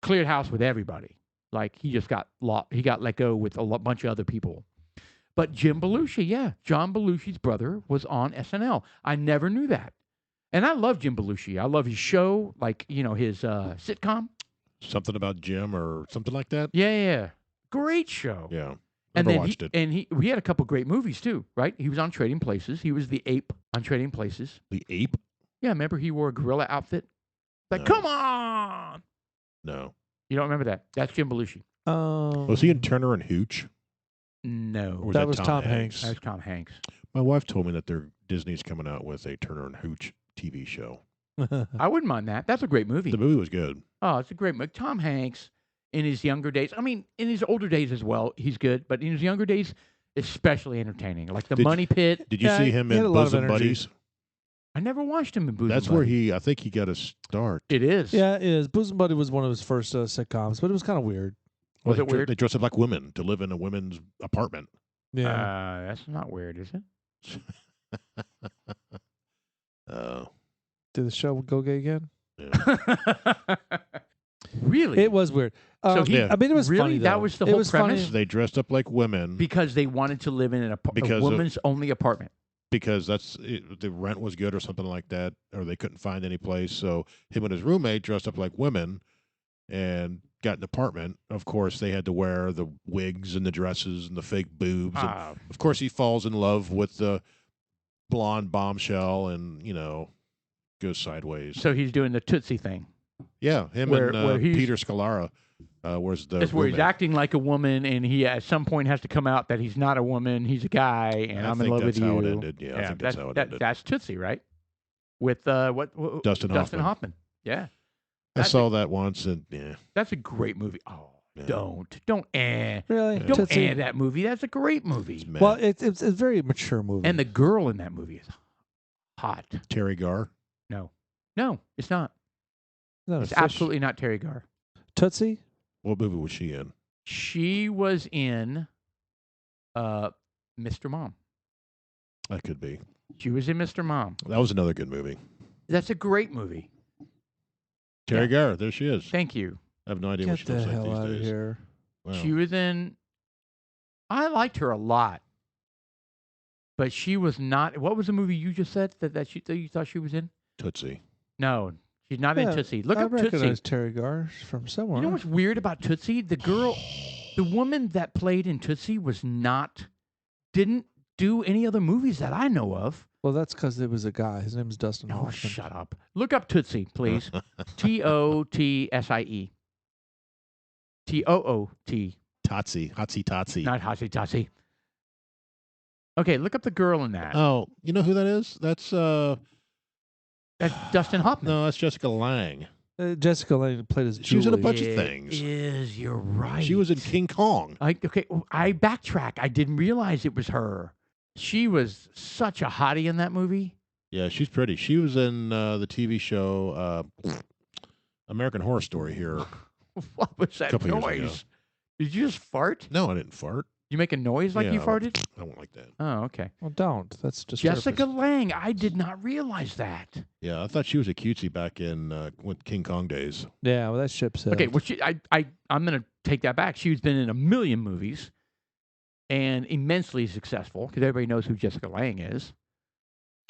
cleared house with everybody. Like he just got let go with a bunch of other people. But Jim Belushi, yeah, John Belushi's brother was on SNL. I never knew that, and I love Jim Belushi. I love his show, like his sitcom. Something about Jim or something like that. Yeah, great show. Yeah. And Never then watched it. And he had a couple great movies too, right? He was on Trading Places. He was the ape on Trading Places. The ape? Yeah, remember he wore a gorilla outfit? Like, No. come on! No. You don't remember that? That's Jim Belushi. Was he in Turner and Hooch? No. Or was That was Tom Hanks. That was Tom Hanks. My wife told me that Disney's coming out with a Turner and Hooch TV show. I wouldn't mind that. That's a great movie. The movie was good. Oh, it's a great movie. Tom Hanks in his younger days. I mean, in his older days as well, he's good. But in his younger days, especially entertaining. Like The Money Pit. Did you Yeah, see him he had in a lot of Bosom energy. Buddies? I never watched him in Bosom That's where Buddies. I think he got a start. It is. Yeah, it is. Bosom Buddy was one of his first sitcoms, but it was kind of weird. Was They it weird? They dressed up like women to live in a women's apartment. Yeah. That's not weird, is it? Oh. Did the show go gay again? Yeah. Really? It was weird. So he- I mean, it was really? funny. That though. was the It whole was premise? funny. They dressed up like women Because they wanted to live in a Because of- woman's only apartment. because the rent was good or something like that, or they couldn't find any place. So him and his roommate dressed up like women and got an apartment. Of course, they had to wear the wigs and the dresses and the fake boobs. And Ah, of course, he falls in love with the blonde bombshell and, goes sideways. so he's doing the Tootsie thing. Yeah, him where and he's- Peter Scalara was the That's where he's roommate. acting like a woman, and he at some point has to come out that he's not a woman, he's a guy, and I I'm in think love that's with you. how it ended. Yeah, I think that's how it ended. That's Tootsie, right? With what Dustin Hoffman. Yeah, I that's saw that once, and yeah. that's a great movie. Oh, Yeah. don't Really? Yeah. don't Tootsie? that movie. That's a great movie. It's mad. Well, it's a very mature movie. And the girl in that movie is hot. Terry Garr. No, it's not. Is that a It's fish? absolutely not Terry Garr. Tootsie. What movie was she in? She was in Mr. Mom. That could be. She was in Mr. Mom. That was another good movie. That's a great movie. Terry Yeah. Garr. There she is. Thank you. I have no idea what Get she looks the like hell these out of days. here. Wow. She was in. I liked her a lot, but she was not. What was the movie you just said that you thought she was in? Tootsie. No, she's not in Yeah, Tootsie. Look I up Tootsie. recognize Terry Garr from somewhere. You know what's weird about Tootsie? The woman that played in Tootsie didn't do any other movies that I know of. Well, that's because it was a guy. His name is Dustin Oh, Hoffman. shut up. Look up Tootsie, please. Tootsie. Toot. Tootsie. Hotsy Tootsie. Not Hotsie Totsie. Okay, look up the girl in that. Oh, you know who that is? That's That's Dustin Hoffman. no, that's Jessica Lange. Jessica Lange played as She was in a Julie. bunch of things. You're right. She was in King Kong. I backtrack. I didn't realize it was her. She was such a hottie in that movie. Yeah, she's pretty. She was in the TV show American Horror Story here. What was that Couple years ago. noise? Did you just fart? No, I didn't fart. You make a noise like Yeah, you farted? I don't like that. Oh, okay. Well, don't. That's just Jessica Lange. I did not realize that. Yeah, I thought she was a cutesy back in with King Kong days. Yeah, well, that ship sailed. Okay, well, I'm going to take that back. She's been in a million movies and immensely successful because everybody knows who Jessica Lange is.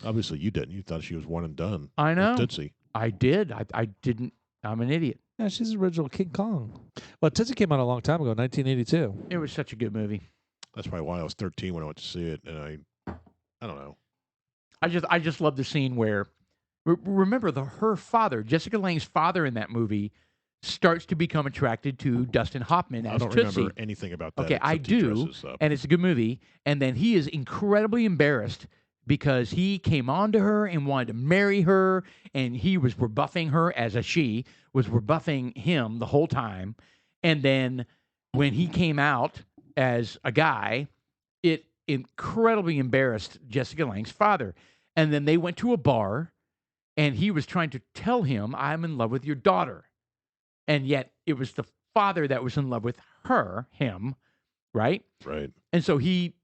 Obviously, you didn't. You thought she was one and done. I know. With Tootsie. I did. I didn't. I'm an idiot. Yeah, she's the original King Kong. Well, Tootsie came out a long time ago, 1982. It was such a good movie. That's probably why I was 13 when I went to see it, and I don't know. I just love the scene where remember her father, Jessica Lange's father in that movie, starts to become attracted to Dustin Hoffman as I don't Tootsie. remember anything about that. Okay, I except he do, dresses up. and it's a good movie. And then he is incredibly embarrassed because he came on to her and wanted to marry her, and he was rebuffing her as a she was rebuffing him the whole time. And then when he came out as a guy, it incredibly embarrassed Jessica Lange's father. And then they went to a bar, and he was trying to tell him, "I'm in love with your daughter," and yet it was the father that was in love with him, right? Right. And so he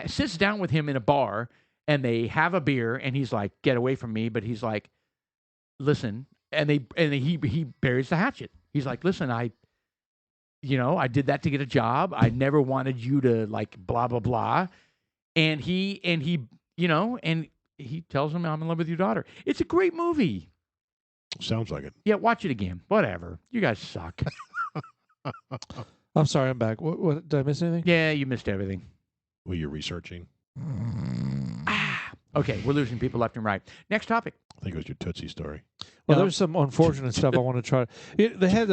sits down with him in a bar, and they have a beer, and he's like, "Get away from me!" But he's like, "Listen," and he buries the hatchet. He's like, "Listen, I did that to get a job. I never wanted you to like blah blah blah," and he tells him, "I'm in love with your daughter." It's a great movie. Sounds like it. Yeah, watch it again. Whatever. You guys suck. I'm sorry, I'm back. What did I miss anything? Yeah, you missed everything. Were you researching? Okay, we're losing people left and right. Next topic. I think it was your Tootsie story. Well, No. there's some unfortunate stuff I want to try. They had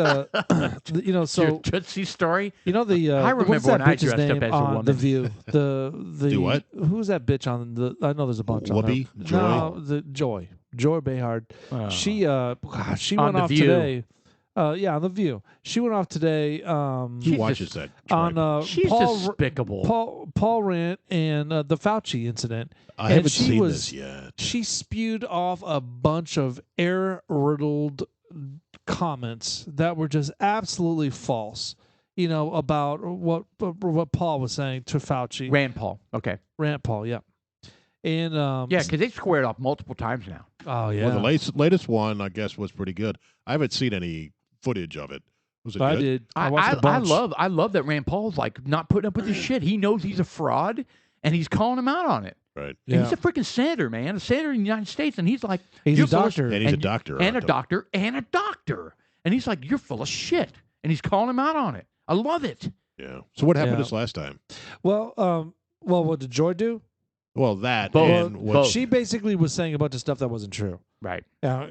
Your so Tootsie story. the I remember what's that when I bitch's dressed up name as a on woman. The View? The Do what? Who's that bitch on the? I know there's a bunch on Whoopi? there. Joy? No, the Joy Behar. She she On went The off View. today. Yeah, on The View. She went off today. Who She's watches just- that? On She's despicable. Paul Rant and the Fauci incident. I and haven't she seen was- this yet. She spewed off a bunch of air-riddled comments that were just absolutely false. About what Paul was saying to Fauci. Rand Paul. Okay. Rand Paul, yeah. And Yeah, because they squared off multiple times now. oh yeah, Well, the latest one, I guess, was pretty good. I haven't seen any footage of it. Was it I good? did. I watched a I bunch. love that Rand Paul's like not putting up with this shit. He knows he's a fraud, and he's calling him out on it. Right. And Yeah. he's a freaking senator, man, a senator in the United States, and he's like, He's "You're a full of doctor. And he's a doctor. and a aren't doctor, and a doctor," and he's like, "You're full of shit," and he's calling him out on it. I love it. they? Yeah. So what happened Yeah. this last time? Well, what did Joy do? Well, that Both. and what Both. She basically was saying a bunch of stuff that wasn't true. Right. Yeah,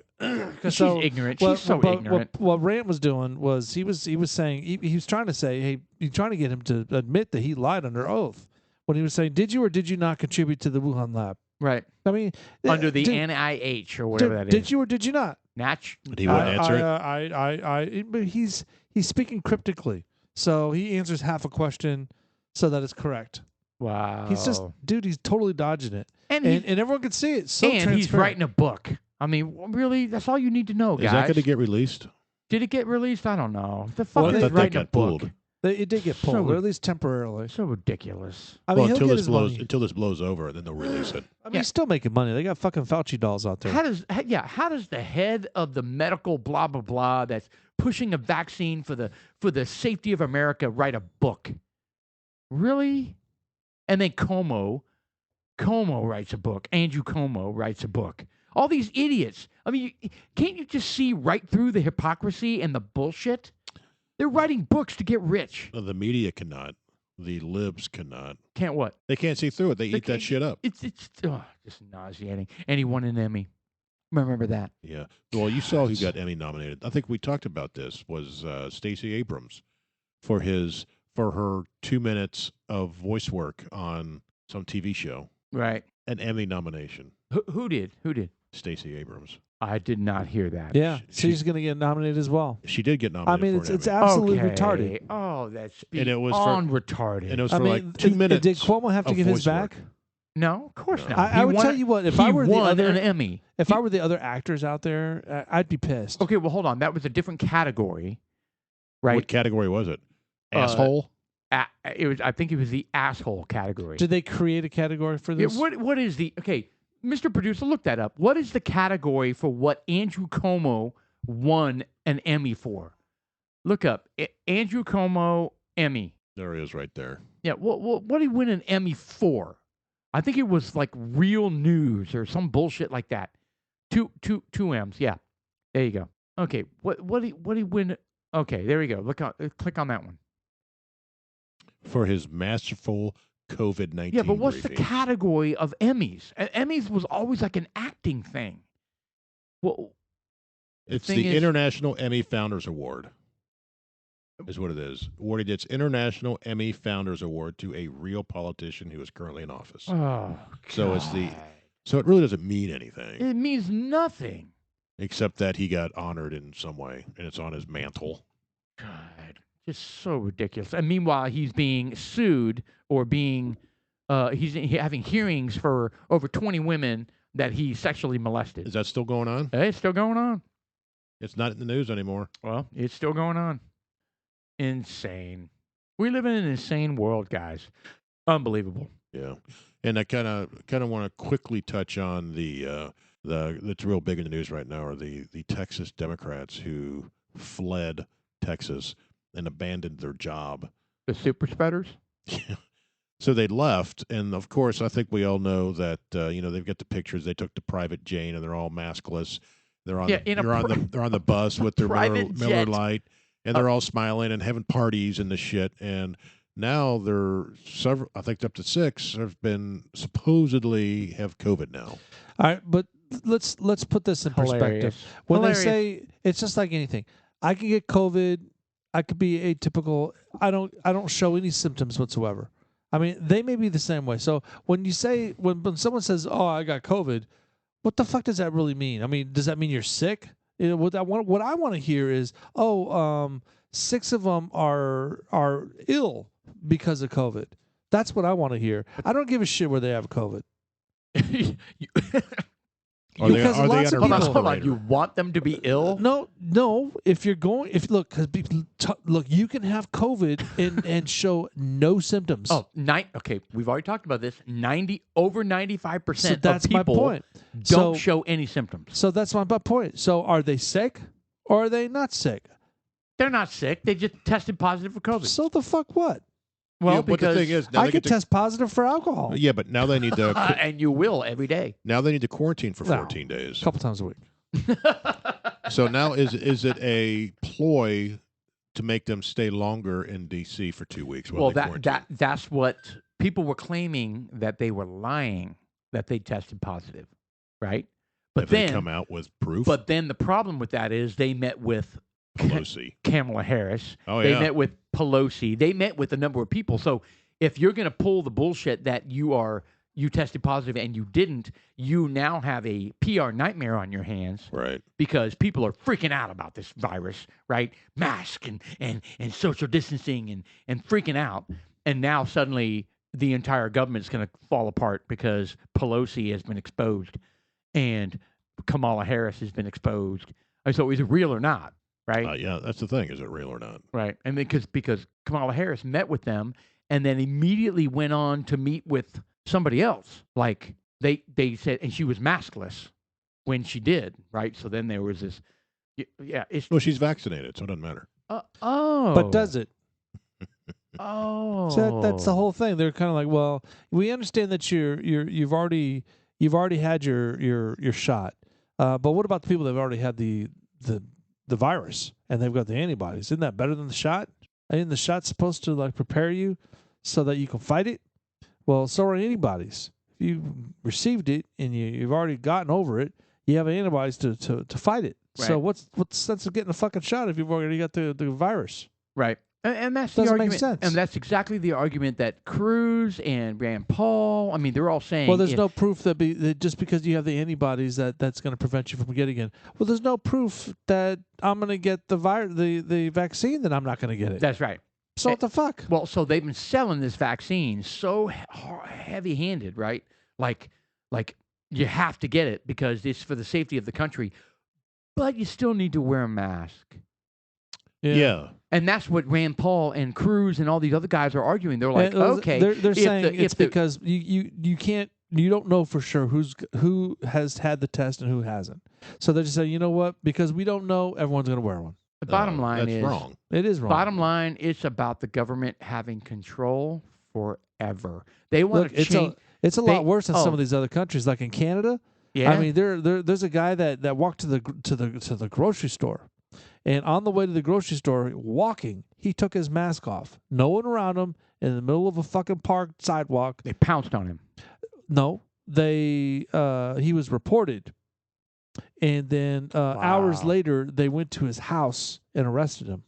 She's ignorant. She's so ignorant. What Rand was doing was he was saying he was trying to say, hey, he's trying to get him to admit that he lied under oath when he was saying, did you or did you not contribute to the Wuhan lab? Right. I mean, Under the did, NIH or whatever that is. did you or did you not? Natch? But he wouldn't answer it. But he's speaking cryptically, so he answers half a question so that it's correct. Wow. He's just, dude, he's totally dodging it, and and everyone can see it. So and he's transparent. writing a book. I mean, really, that's all you need to know, guys. Is that going to get released? Did it get released? I don't know. The fuck Well, is I thought that writing a got book? pulled. It did get pulled, So- or at least temporarily. So ridiculous. I mean, Well, he'll until get this his blows money. until this blows over, then they'll release it. I mean, Yeah. he's still making money. They got fucking Fauci dolls out there. How does the head of the medical blah blah blah that's pushing a vaccine for the safety of America write a book? Really? And then Cuomo writes a book. Andrew Cuomo writes a book. All these idiots. I mean, can't you just see right through the hypocrisy and the bullshit? They're writing books to get rich. The media cannot. The libs cannot. Can't what? They can't see through it. They eat that can't- shit up. It's just nauseating. And he won an Emmy. Remember that? Yeah. Well, you saw who got Emmy nominated. I think we talked about this. Was Stacey Abrams for her 2 minutes of voice work on some TV show. Right. An Emmy nomination. Who did? Stacey Abrams. I did not hear that. Yeah, She- she's going to get nominated as well. She did get I nominated. mean, for it's an Emmy. absolutely Okay. retarded. Oh, that's And it was beyond retarded. And it was I for mean, like 2 minutes. did Cuomo have to of give his voice work. back? No, of course No. not. I He would won- tell you what. If he I were the won other, an Emmy. if I were the other actors out there, I'd be pissed. Okay, well, hold on. That was a different category, right? What category was it? Asshole? It was. I think it was the asshole category. Did they create a category for Yeah, this? what is the okay, Mr. Producer? Look that up. What is the category for what Andrew Cuomo won an Emmy for? Look up Andrew Cuomo Emmy. There he is right there. Yeah, what did he win an Emmy for? I think it was like Real News or some bullshit like that. Two M's. Yeah, there you go. Okay, what did he win? Okay, there we go. Click on that one. For his masterful COVID-19 Yeah, but what's the briefings. category of Emmys? Emmys was always like an acting thing. Well, It's thing the is- International Emmy Founders Award, is what it is. Awarded its International Emmy Founders Award to a real politician who is currently in office. Oh, So it's God. So it really doesn't mean anything, It means nothing. except that he got honored in some way, and it's on his mantle. God, just so ridiculous. And meanwhile, he's being sued or being, he's having hearings for over 20 women that he sexually molested. Is that still going on? Hey, it's still going on. It's not in the news anymore. Well, it's still going on. Insane. We live in an insane world, guys. Unbelievable. Yeah, and I kind of want to quickly touch on the that's real big in the news right now are the Texas Democrats who fled Texas and abandoned their job. The super spreaders? So they left, and of course, I think we all know that they've got the pictures. They took the private jet, and they're all maskless. They're on they're on the bus with their Miller Lite, and they're all smiling and having parties and the shit. And now I think up to 6 have been supposedly have COVID now. All right, but let's put this in perspective. When they say it's just like anything, I could get COVID, I could be atypical. I don't show any symptoms whatsoever. I mean, they may be the same way. So when you say when someone says, "Oh, I got COVID," what the fuck does that really mean? I mean, does that mean you're sick? What I want to hear is, 6 of them are ill because of COVID. That's what I want to hear. I don't give a shit where they have COVID. Are they under Hold on. You want them to be ill? No. If you're going, look, you can have COVID and show no symptoms. Okay. We've already talked about this. Over 95% So that's of people my point. don't show any symptoms. So that's my point. So are they sick or are they not sick? They're not sick. They just tested positive for COVID. So the fuck what? Well, but the thing is, now I could test positive for alcohol. Yeah, but now they need to and you will every day. now they need to quarantine for 14 days. A couple times a week. So now is it a ploy to make them stay longer in D.C. for 2 weeks? Well, that's what people were claiming, that they were lying, that they tested positive, right? But Have then they come out with proof. But then the problem with that is they met with Pelosi, Kamala Harris. Oh, they yeah. met with Pelosi. They met with a number of people. So if you're going to pull the bullshit that you tested positive and you didn't, you now have a PR nightmare on your hands. Right. Because people are freaking out about this virus, right? Mask and social distancing and freaking out. And now suddenly the entire government's going to fall apart because Pelosi has been exposed and Kamala Harris has been exposed. And so is it real or not? Right? Yeah, that's the thing. Is it real or not? Right. And because Kamala Harris met with them and then immediately went on to meet with somebody else. Like they said, and she was maskless when she did, right? So then there was this, Well, she's vaccinated, so it doesn't matter. But does it? Oh. So that's the whole thing. They're kind of like, well, we understand that you've already had your shot, but what about the people that have already had the virus and they've got the antibodies? Isn't that better than the shot? Isn't the shot supposed to like prepare you so that you can fight it? Well, so are antibodies. If you received it and you've already gotten over it, you have antibodies to fight it. Right. So what's the sense of getting a fucking shot if you've already got the virus? Right. And that's Doesn't the argument. make sense. And that's exactly the argument that Cruz and Rand Paul, I mean, they're all saying. Well, there's no proof that just because you have the antibodies that's going to prevent you from getting it. Well, there's no proof that I'm going to get the vaccine that I'm not going to get it. That's right. So what the fuck? Well, so they've been selling this vaccine so heavy-handed, right? Like you have to get it because it's for the safety of the country, but you still need to wear a mask. Yeah. And that's what Rand Paul and Cruz and all these other guys are arguing. They're like, okay, they're saying it's because you can't, you don't know for sure who has had the test and who hasn't. So they're just saying, you know what? Because we don't know, everyone's going to wear one. The bottom line that's is wrong. It is wrong. Bottom line, it's about the government having control forever. They want to change. It's a lot worse in some of these other countries, like in Canada. Yeah. I mean, there's a guy that walked to the grocery store. And on the way to the grocery store, walking, he took his mask off. No one around him in the middle of a fucking park sidewalk. They pounced on him. No, he was reported. And then hours later, they went to his house and arrested him.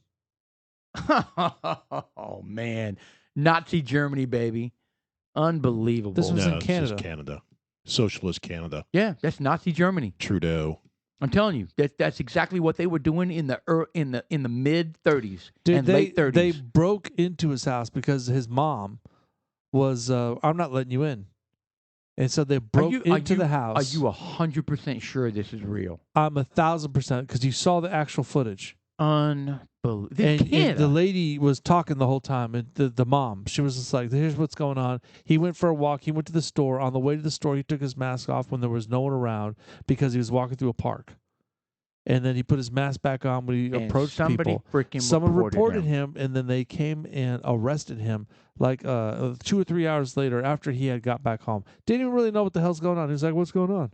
Oh, man. Nazi Germany, baby. Unbelievable. This was in It's Canada. just Canada. Socialist Canada. Yeah, that's Nazi Germany. Trudeau. I'm telling you, that's exactly what they were doing in the mid 30s Dude, and late 30s. They broke into his house because his mom was, I'm not letting you in. And so they broke into the house. Are you 100% sure this is real? I'm 1,000% because you saw the actual footage. Unbelievable. And the lady was talking the whole time. And the mom, she was just like, here's what's going on. He went for a walk. He went to the store. On the way to the store, he took his mask off when there was no one around because he was walking through a park. And then he put his mask back on when he approached people. Someone reported him, and then they came and arrested him like 2 or 3 hours later after he had got back home. Didn't even really know what the hell's going on. He was like, what's going on?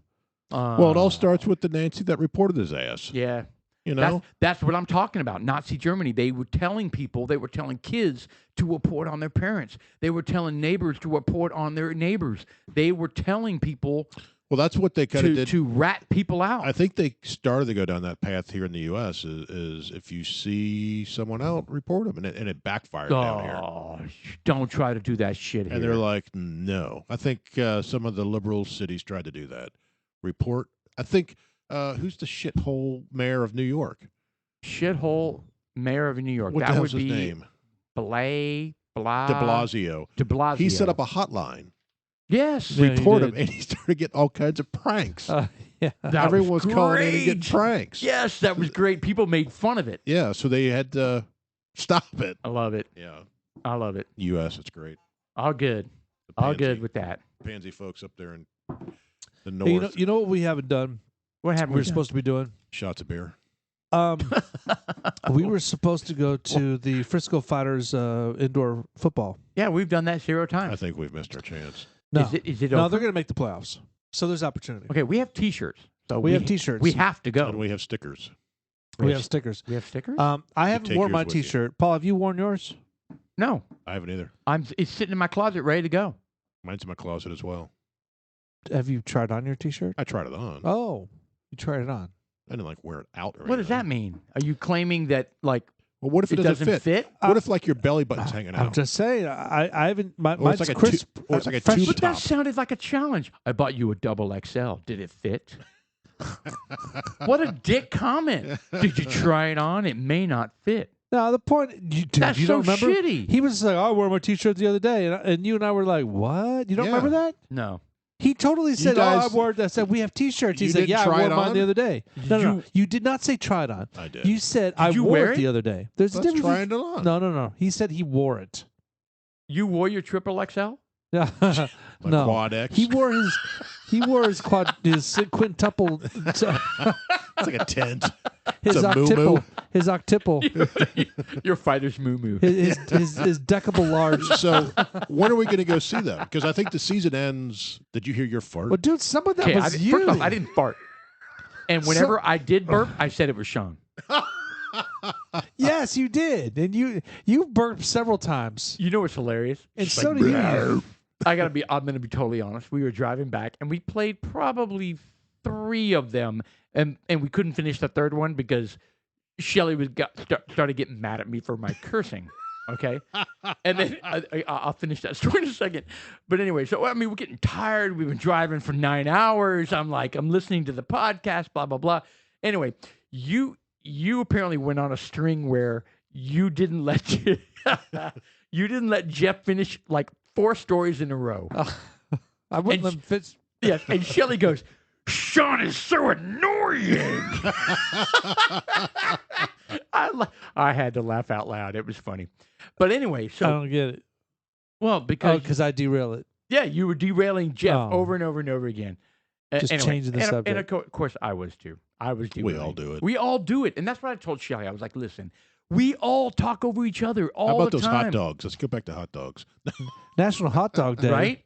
Well, it all starts with the Nancy that reported his ass. Yeah. You know? That's what I'm talking about. Nazi Germany. They were telling kids to report on their parents. They were telling neighbors to report on their neighbors. They were telling people Well, that's what they kind of did. to rat people out. I think they started to go down that path here in the U.S. Is if you see someone out, report them, and it backfired down here. Oh, don't try to do that shit here. And they're like, no. I think some of the liberal cities tried to do that. Report. I think, who's the shithole mayor of New York? Shithole mayor of New York. What that the would hell's his be name? De Blasio. Blasio. He set up a hotline. Yes. Yeah, he Report him, did. and he started getting all kinds of pranks. Yeah. Everyone was calling in and getting great. pranks. Yes, that was great. People made fun of it. Yeah, so they had to stop it. I love it. Yeah. I love it. U.S., it's great. All good. The All pansy- good with that. Pansy folks up there in the Hey, north. you know what we haven't done? What happened? We were supposed to be doing? Shots of beer. We were supposed to go to the Frisco Fighters indoor football. Yeah, we've done that 0 I times. think we've missed our chance. No, Is it no, over? they're going to make the playoffs. So there's opportunity. Okay, we have T-shirts. So We have T-shirts. We have to go. And we have stickers. We have stickers. We have stickers. I haven't take worn my yours with you. T-shirt. Paul, have you worn yours? No, I haven't either. it's sitting in my closet, ready to go. Mine's in my closet as well. Have you tried on your T-shirt? I tried it on. Oh, you tried it on. I didn't like wear it out or What does that anything. mean? Are you claiming that like Well, what if it, doesn't fit? What if like your belly button's hanging out? I'm just saying. I haven't. Or Mine's it's like crisp. or it's like a fresh- tube But that top. sounded like a challenge. I bought you a double XL. Did it fit? What a dick comment. Did you try it on? It may not fit. No, the point. Dude, That's you so don't remember? shitty. He was like, "I wore my T-shirt the other day," and you and I were like, "What? You don't Yeah. remember that?" No. He totally said, "Oh, guys- I wore it." I said, "We have T-shirts." You He's like, didn't "Yeah, I try wore it mine on? the other day." No, You- you did not say try it on. I did. You said I you wore wear it the it? other day. There's a Let's difference. try it on. No. He said he wore it. You wore your triple XL? Yeah. My no. quad X. He wore his quintuple It's like a tent. his It's a moo-moo. octuple Your fighter's moo-moo. his deckable large. So when are we going to go see them? Because I think the season ends. Did you hear your fart? Well, dude, some of that Okay, was you. first off, I didn't fart. And whenever I did burp, I said it was Sean. Yes, you did, and you burped several times, You know what's hilarious? and It's so like, did you. I'm gonna be totally honest. We were driving back and we played probably 3 of them, and we couldn't finish the third one because Shelly started getting mad at me for my cursing. Okay, and then I'll finish that story in a second. But anyway, so I mean, we're getting tired. We've been driving for 9 hours. I'm listening to the podcast, blah blah blah. Anyway, you apparently went on a string where you didn't let you didn't let Jeff finish like 4 stories in a row. I wouldn't And let him fit. Yes, and Shelly goes, Sean is so annoying. I had to laugh out loud. It was funny. But anyway, I so don't get it. well because Because I derail it. yeah, you were derailing Jeff Oh. over and over and over again. Just changing the subject. And of course, I was too. I was derailing. We all do it. We all do it, and that's what I told Shelly. I was like, listen, we all talk over each other all How about the those time. hot dogs? Let's go back to hot dogs. National Hot Dog Day. Right?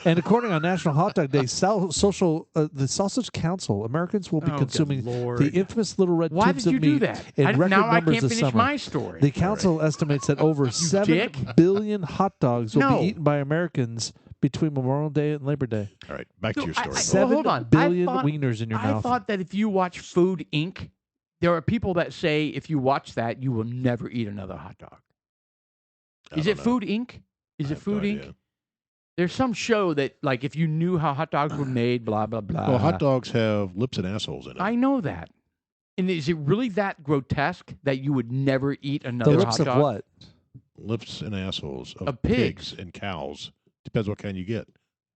And according on National Hot Dog Day, the Sausage Council, Americans will be Oh, consuming good Lord. the infamous little red Why tubes did you of do meat that? in record now I numbers can't this finish summer. my story. The council estimates that over 7 dick. billion hot dogs will No. be eaten by Americans between Memorial Day and Labor Day. All right, back to your story. well, 7 hold on. billion I thought- wieners in your I mouth. thought that if you watch Food Inc., there are people that say if you watch that, you will never eat another hot dog. I Is don't it know. Food Inc.? Is I it have no Food Inc.? idea. There's some show that, like, if you knew how hot dogs were made, blah, blah, blah. Well, hot dogs have lips and assholes in it. I know that. And is it really that grotesque that you would never eat the another lips hot of dog? what? Lips and assholes of Of pigs. and cows. Depends what kind you get.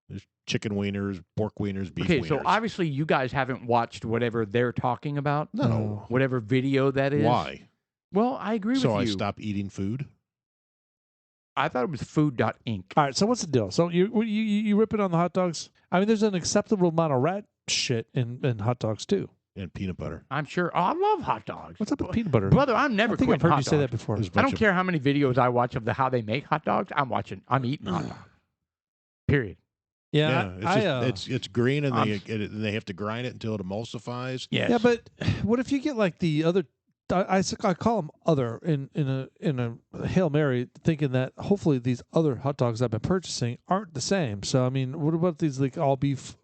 There's chicken wieners, pork wieners, beef Okay, wieners. so obviously you guys haven't watched whatever they're talking about. No. Whatever video that is. Why? Well, I agree So with I you. stopped eating food? I thought it was Food.Inc. All right, so what's the deal? So you rip it on the hot dogs? I mean, there's an acceptable amount of rat shit in hot dogs too. And peanut butter. I'm sure. Oh, I love hot dogs. What's up with peanut butter? Brother, I'm never I think I've quitting heard hot you say that dogs. before. There's a I bunch don't of- care how many videos I watch of how they make hot dogs. I'm eating hot dogs. Period. Yeah, Yeah, it's green, and I'm- they have to grind it until it emulsifies. Yes. yeah, but what if you get like the other? I call them other in a Hail Mary, thinking that hopefully these other hot dogs I've been purchasing aren't the same. So I mean, what about these like all beef?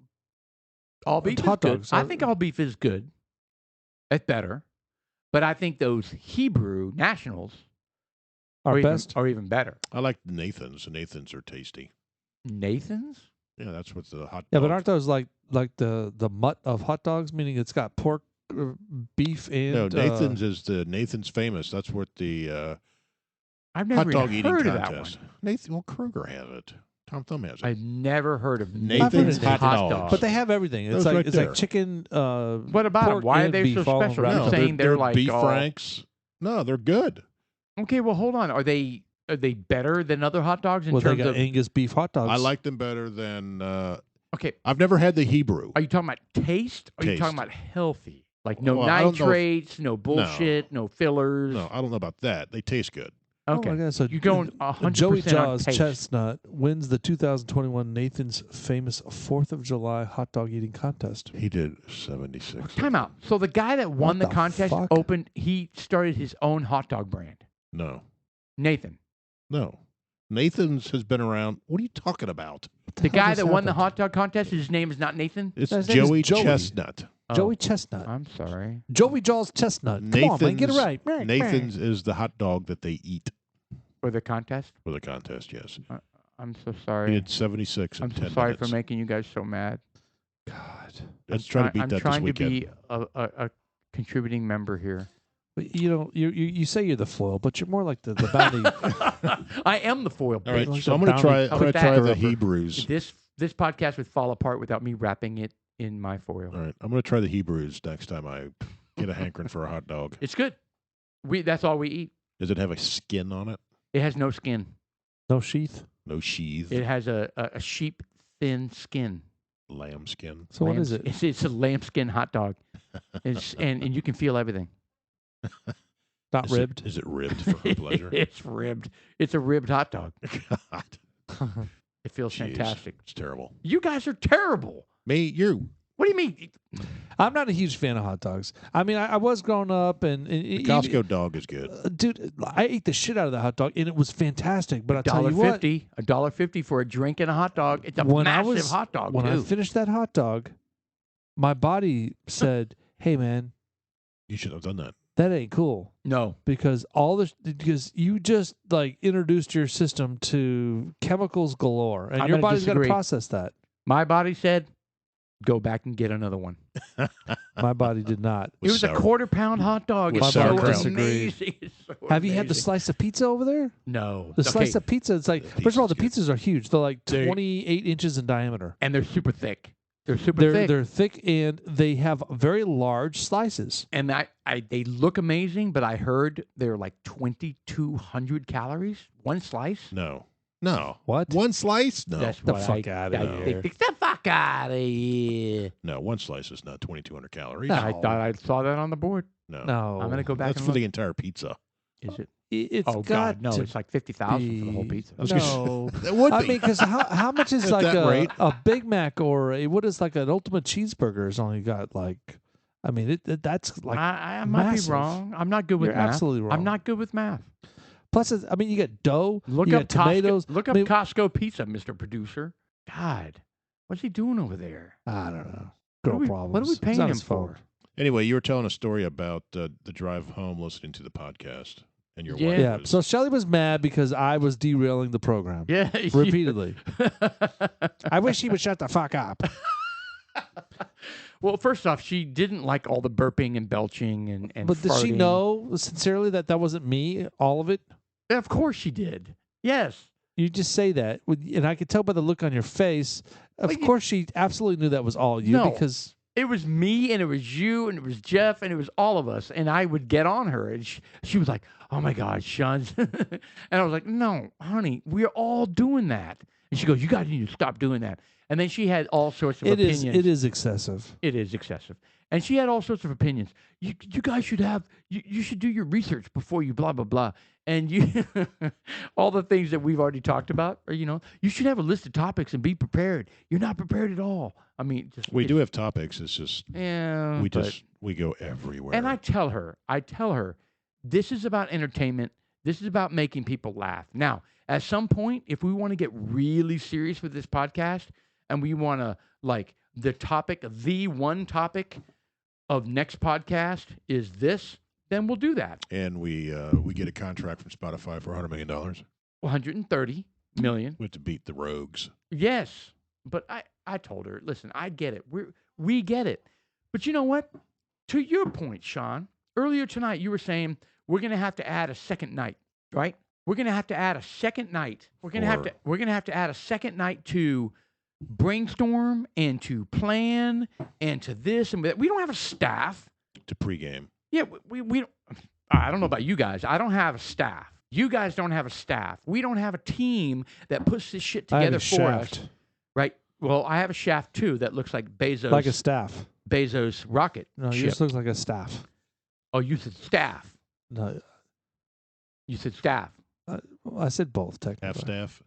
all beef is hot good. dogs I are- think all beef is good. It's better. But I think those Hebrew nationals Our even, best. are even better. I like the Nathans. The Nathans are tasty. Nathan's? Yeah, that's what the hot Yeah, dog. but aren't those like the mutt of hot dogs? Meaning it's got pork, beef, and No, Nathan's is the Nathan's famous. That's what the I've hot never dog even eating heard of that contest. one. Nathan, well, Kroger has it. Tom Thumb has it. I've never heard of Nathan's Nathan's hot hot dogs. dogs. But they have everything. It's Those like right it's there. like chicken. What about pork them? Why are and they beef so all special? wrapped You're up. saying they're like beef all- franks. No, they're good. Okay, well, hold on. Are they better than other hot dogs in Well, they terms got of? Angus beef hot dogs. I like them better than. Okay, I've never had the Hebrew. are you talking about taste? Or are you Taste. talking about healthy? Like no Well, I don't know if- nitrates, no bullshit, no fillers. No, I don't know about that. They taste good. Okay, Oh my God, so you're going 100% Joey on Jaws taste. Chestnut wins the 2021 Nathan's famous 4th of July hot dog eating contest. He did 76. Time out. So the guy that won What the the contest fuck? he started his own hot dog brand. No, Nathan. no. Nathan's has been around. What are you talking about? The guy that won the happened? hot dog contest, his name is not Nathan? It's His name is Joey Joey. Chestnut. Joey Oh, Chestnut. I'm sorry. Joey Jaws Chestnut. Come on, man, get it right. Nathan's is the hot dog that they eat For the contest? for the contest. Yes, I'm so he sorry. did 76 in I'm 10 so sorry minutes. for making you guys so mad. God. Let's try to beat I'm that trying this to weekend. be a contributing member here. But, you know, you say you're the foil, but you're more like the bounty. I am the foil. All right, like so the I'm going to bounty- try. How I'm going about to try that? the Hebrews. This podcast would fall apart without me wrapping it in my foil. All right, I'm going to try the Hebrews next time I get a hankering for a hot dog. It's good. That's all we eat. Does it have a skin on it? It has no skin. No sheath. No sheath. It has a sheep thin skin. Lamb skin. So what is it? It's a lambskin hot dog. And you can feel everything. Not Is ribbed. Is it ribbed for her pleasure? It's ribbed. It's a ribbed hot dog. God, It feels jeez, fantastic. It's terrible. You guys are terrible. Me, you. What do you mean? I'm not a huge fan of hot dogs. I mean, I was growing up, and The Costco dog is good. dude, I ate the shit out of the hot dog, and it was fantastic. But I tell you what, $1.50 for a drink and a hot dog. It's a When I massive was- hot dog when I too. finished that hot dog, my body said, "Hey, man, You should have done that. that ain't cool." No, Because because you just like introduced your system to chemicals galore, and I'm your gonna body's got to disagree. process that. my body said, "Go back and get another one." My body did not. It was a quarter-pound hot dog. with It's so sauerkraut. amazing. It's so Have you had the amazing. slice of pizza over there? No, The Okay, slice of pizza, it's like, The first of all, the pizza's pizzas are huge. They're like They- 28 inches in diameter. and they're super thick. They're super thick. They're thick, and they have very large slices. And they look amazing, but I heard they're like 2,200 calories one slice. No. What? One slice? No. That's The what fuck I, outta I- here. Get the fuck out of here! No, one slice is not 2,200 calories. No. I thought I saw that on the board. No. No, I'm gonna go back That's and for look. the entire pizza. Is it? It's Oh got God, no! to It's like 50,000 for the whole be- pizza. No, It would I be. mean, because how much is At like that rate. a Big Mac or what is like an ultimate cheeseburger? Is only got like, I mean, that's like I might be massive. wrong. I'm not good with You're math. absolutely wrong. I'm not good with math. Plus, I mean, you get dough, Look you up get tomatoes. Costco. Look I up mean, Costco pizza, Mr. Producer. God, what's he doing over there? I don't know. What Girl are we- problems. What are we It's paying not him his fault. for? Anyway, you were telling a story about the drive home listening to the podcast, and your Yeah. wife Yeah. was, So Shelly was mad because I was derailing the program Yeah, repeatedly. I wish he would shut the fuck up. Well, first off, she didn't like all the burping and belching and But did she farting. know sincerely that wasn't me? All of it. Yeah, of course she did. Yes. You just say that, and I could tell by the look on your face. Of Well, course, she absolutely knew that was all you No. because It was me and it was you and it was Jeff and it was all of us. And I would get on her and she was like, oh my God, Sean. And I was like, no, honey, we're all doing that. And she goes, you guys need to stop doing that. And then she had all sorts of opinions. it is excessive. It is excessive. And she had all sorts of opinions. You guys should have, you should do your research before you blah, blah, blah. And you, all the things that we've already talked about, or, you should have a list of topics and be prepared. You're not prepared at all. I mean, we do have topics. It's just yeah, we go everywhere. and I tell her, this is about entertainment. This is about making people laugh. Now, at some point, if we want to get really serious with this podcast and we want to the one topic of next podcast is this, then we'll do that. And we get a contract from Spotify for $100 million. 130 million. We have to beat the Rogues. Yes, but I told her, listen, I get it. We get it. But you know what? To your point, Sean, earlier tonight you were saying we're going to have to add a second night, right? We're going to have to add a second night. We're going to have to add a second night to brainstorm and to plan and to this and that. We don't have a staff. To pregame. Yeah, we don't. I don't know about you guys. I don't have a staff. You guys don't have a staff. We don't have a team that puts this shit I have together a for shaft. us. Right. Well, I have a shaft too that looks like Bezos. Like a staff. Bezos rocket. No, ship. yours looks like a staff. Oh, you said staff. No, You said staff. I said both technically. Half staff.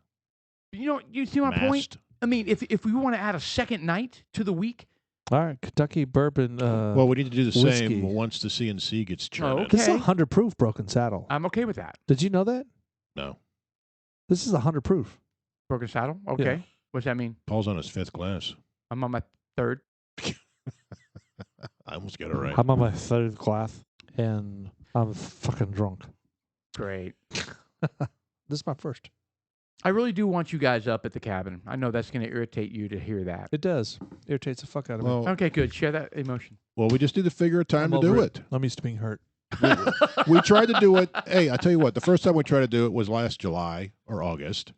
You see my point? Mast. I mean, if we want to add a second night to the week, All right, Kentucky bourbon. Well, we need to do the whiskey. same once the CNC gets churned. okay. This is a 100 proof broken saddle. I'm okay with that. Did you know that? No. This is 100 proof. Broken saddle. Okay. Yeah. What's that mean? Paul's on his 5th glass. I'm on my third. I almost got it right. I'm on my 3rd glass, and I'm fucking drunk. Great. This is my first. I really do want you guys up at the cabin. I know that's going to irritate you to hear that. It does. Irritates the fuck out of me. Well, Okay, good. Share that emotion. we just need to figure a time I'm to do over it. I'm used to being hurt. We tried to do it. Hey, I tell you what, the first time we tried to do it was last July or August.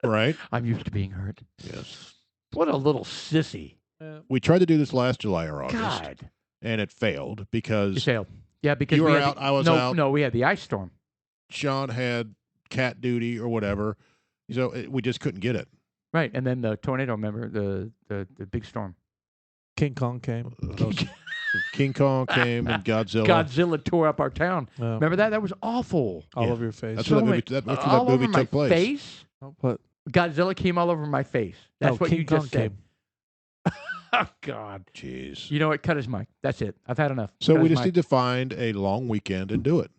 Right? I'm used to being hurt. Yes. What a little sissy. We tried to do this last July or August, God. and it failed You because failed. Yeah, because you we were had out, I was no, out. No, we had the ice storm. Sean had cat duty or whatever. So we just couldn't get it. Right, and then the tornado, remember, the big storm. King Kong came. King Kong came and Godzilla. Godzilla tore up our town. Oh, Remember that? That was awful. all Yeah. over your face. That's So where that wait, movie, that's where all that movie over my took place. face? What? Godzilla came all over my face. That's Oh, what King you Kong just said. came. Oh, God. Jeez. You know what? Cut his mic. That's it. I've had enough. So Cut we his just mic. need to find a long weekend and do it.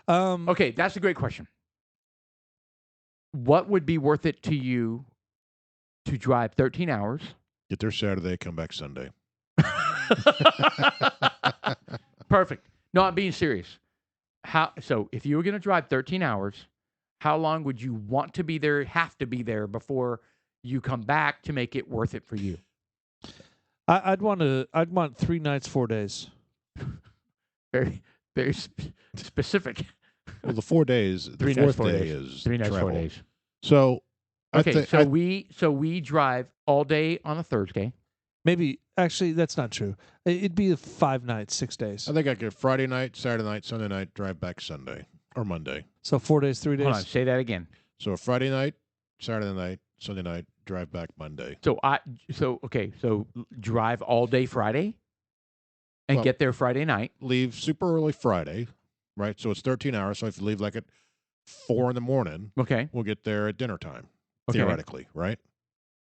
Okay, that's a great question. What would be worth it to you to drive 13 hours? Get there Saturday, come back Sunday. Perfect. No, I'm being serious. So if you were going to drive 13 hours, how long would you want to be there, have to be there before you come back to make it worth it for you? I'd want 3 nights, 4 days. Very, very specific. Well, the 4 days, the 3 nights, fourth 4 day days. is 3 nights, travel. 4 days. So, Okay, so we drive all day on a Thursday. Maybe actually that's not true. It'd be 5 nights, 6 days. I think I could Friday night, Saturday night, Sunday night, drive back Sunday or Monday. So 4 days, 3 days. Hold on, say that again. So Friday night, Saturday night, Sunday night, drive back Monday. So drive all day Friday and Well- get there Friday night. Leave super early Friday. right? So it's 13 hours. So if you leave like at 4 in the morning, Okay. we'll get there at dinner time, Okay. theoretically, right?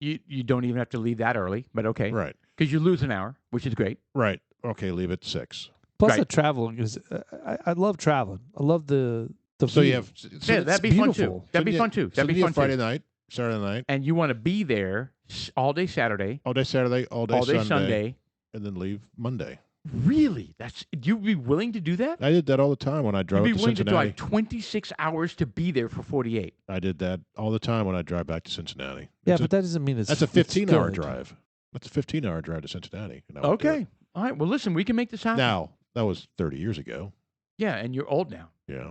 You don't even have to leave that early, but okay. Right. Because you lose an hour, which is great. Right. Okay, leave at 6. Plus, the Right. traveling is. I love traveling. I love the. So you view. have Yeah, it's that'd be fun too. beautiful. That'd be you- fun too. So That'd then be you fun have Friday too. night, Saturday night, And you want to be there all day Saturday, all day Saturday, all day Sunday, Sunday. and then leave Monday. Really? You'd be willing to do that? I did that all the time when I drove You'd up be to willing to Cincinnati. drive 26 hours to be there for 48. I did that all the time when I drive back to Cincinnati. Yeah, It's but that doesn't mean it's. that's a it's 15-hour good. drive. That's a 15-hour drive to Cincinnati. And I would do Okay. it. All right. Well, listen, we can make this happen. Now, that was 30 years ago. Yeah, and you're old now. Yeah.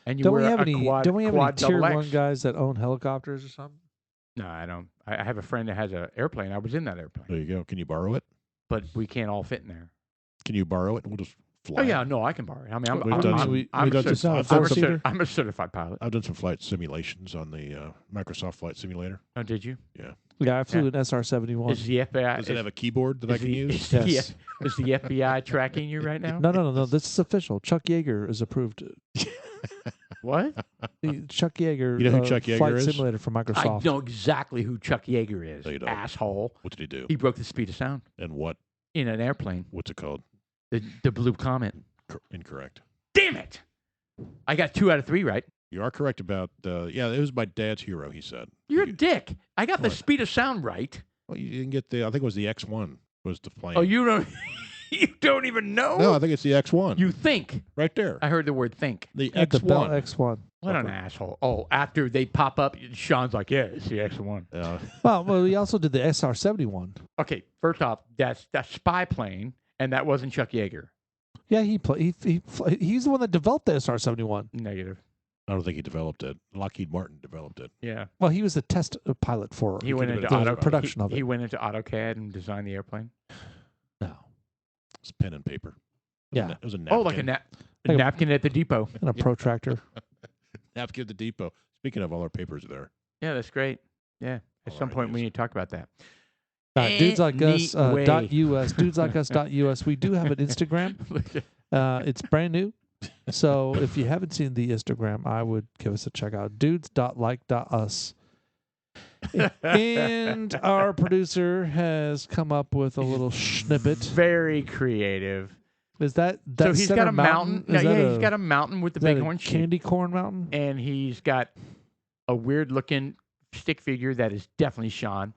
And you Don't wear we have a any? quad, Don't we have any quad tier double 1 X. guys that own helicopters or something? No, I don't. I have a friend that has an airplane. I was in that airplane. There you go. Can you borrow it? But we can't all fit in there. Can you borrow it? And we'll just fly. Oh, yeah. No, I can borrow it. I mean, We've done some- we've done some- certified, It's not a four-seater? I'm a certified pilot. I've done some flight simulations on the Microsoft Flight Simulator. Oh, did you? Yeah, I flew Yeah. an SR-71. Is the FBI... Does it have a keyboard that I can use? Yes. Is the FBI tracking you right now? No. This is official. Chuck Yeager is approved. What? Chuck Yeager. You know who Chuck Yeager flight is? simulator for Microsoft. I know exactly who Chuck Yeager is. No, you don't. Asshole. What did he do? He broke the speed of sound And what? in an airplane. What's it called? The Blue Comet. Incorrect. Damn it! I got 2 out of 3 right. You are correct about, yeah, it was my dad's hero, he said. You're a dick. I got the What? speed of sound right. Well, you didn't get I think it was the X1 was the plane. Oh, you don't. You don't even know. No, I think it's the X1. You think. right there. I heard the word think. The At the Bell X1. X1. What an asshole. Oh, after they pop up, Sean's like, yeah, it's the X1. Well, he also did the SR-71. Okay, first off, that's spy plane, and that wasn't Chuck Yeager. Yeah, he's the one that developed the SR-71. Negative. I don't think he developed it. Lockheed Martin developed it. Yeah. Well, he was the test pilot for He went could've into been a auto production of it. He went into AutoCAD and designed the airplane. No. It's pen and paper. Yeah. It was a napkin. Oh, like a Like a- napkin at the depot. And a protractor. napkin at the depot. Speaking of, all our papers are there. Yeah, that's great. Yeah. At All some our point, we ideas. need to talk about that. Dudes like us Anyway. .us. Dudes like us .us. We do have an Instagram. It's brand new. So if you haven't seen the Instagram, I would give us a check out. Dudes.like.us. And our producer has come up with a little snippet. Very creative. Is that So he's center got a mountain. Is that He's got a mountain with the is that a bighorn sheep. candy corn mountain? And he's got a weird looking stick figure that is definitely Sean.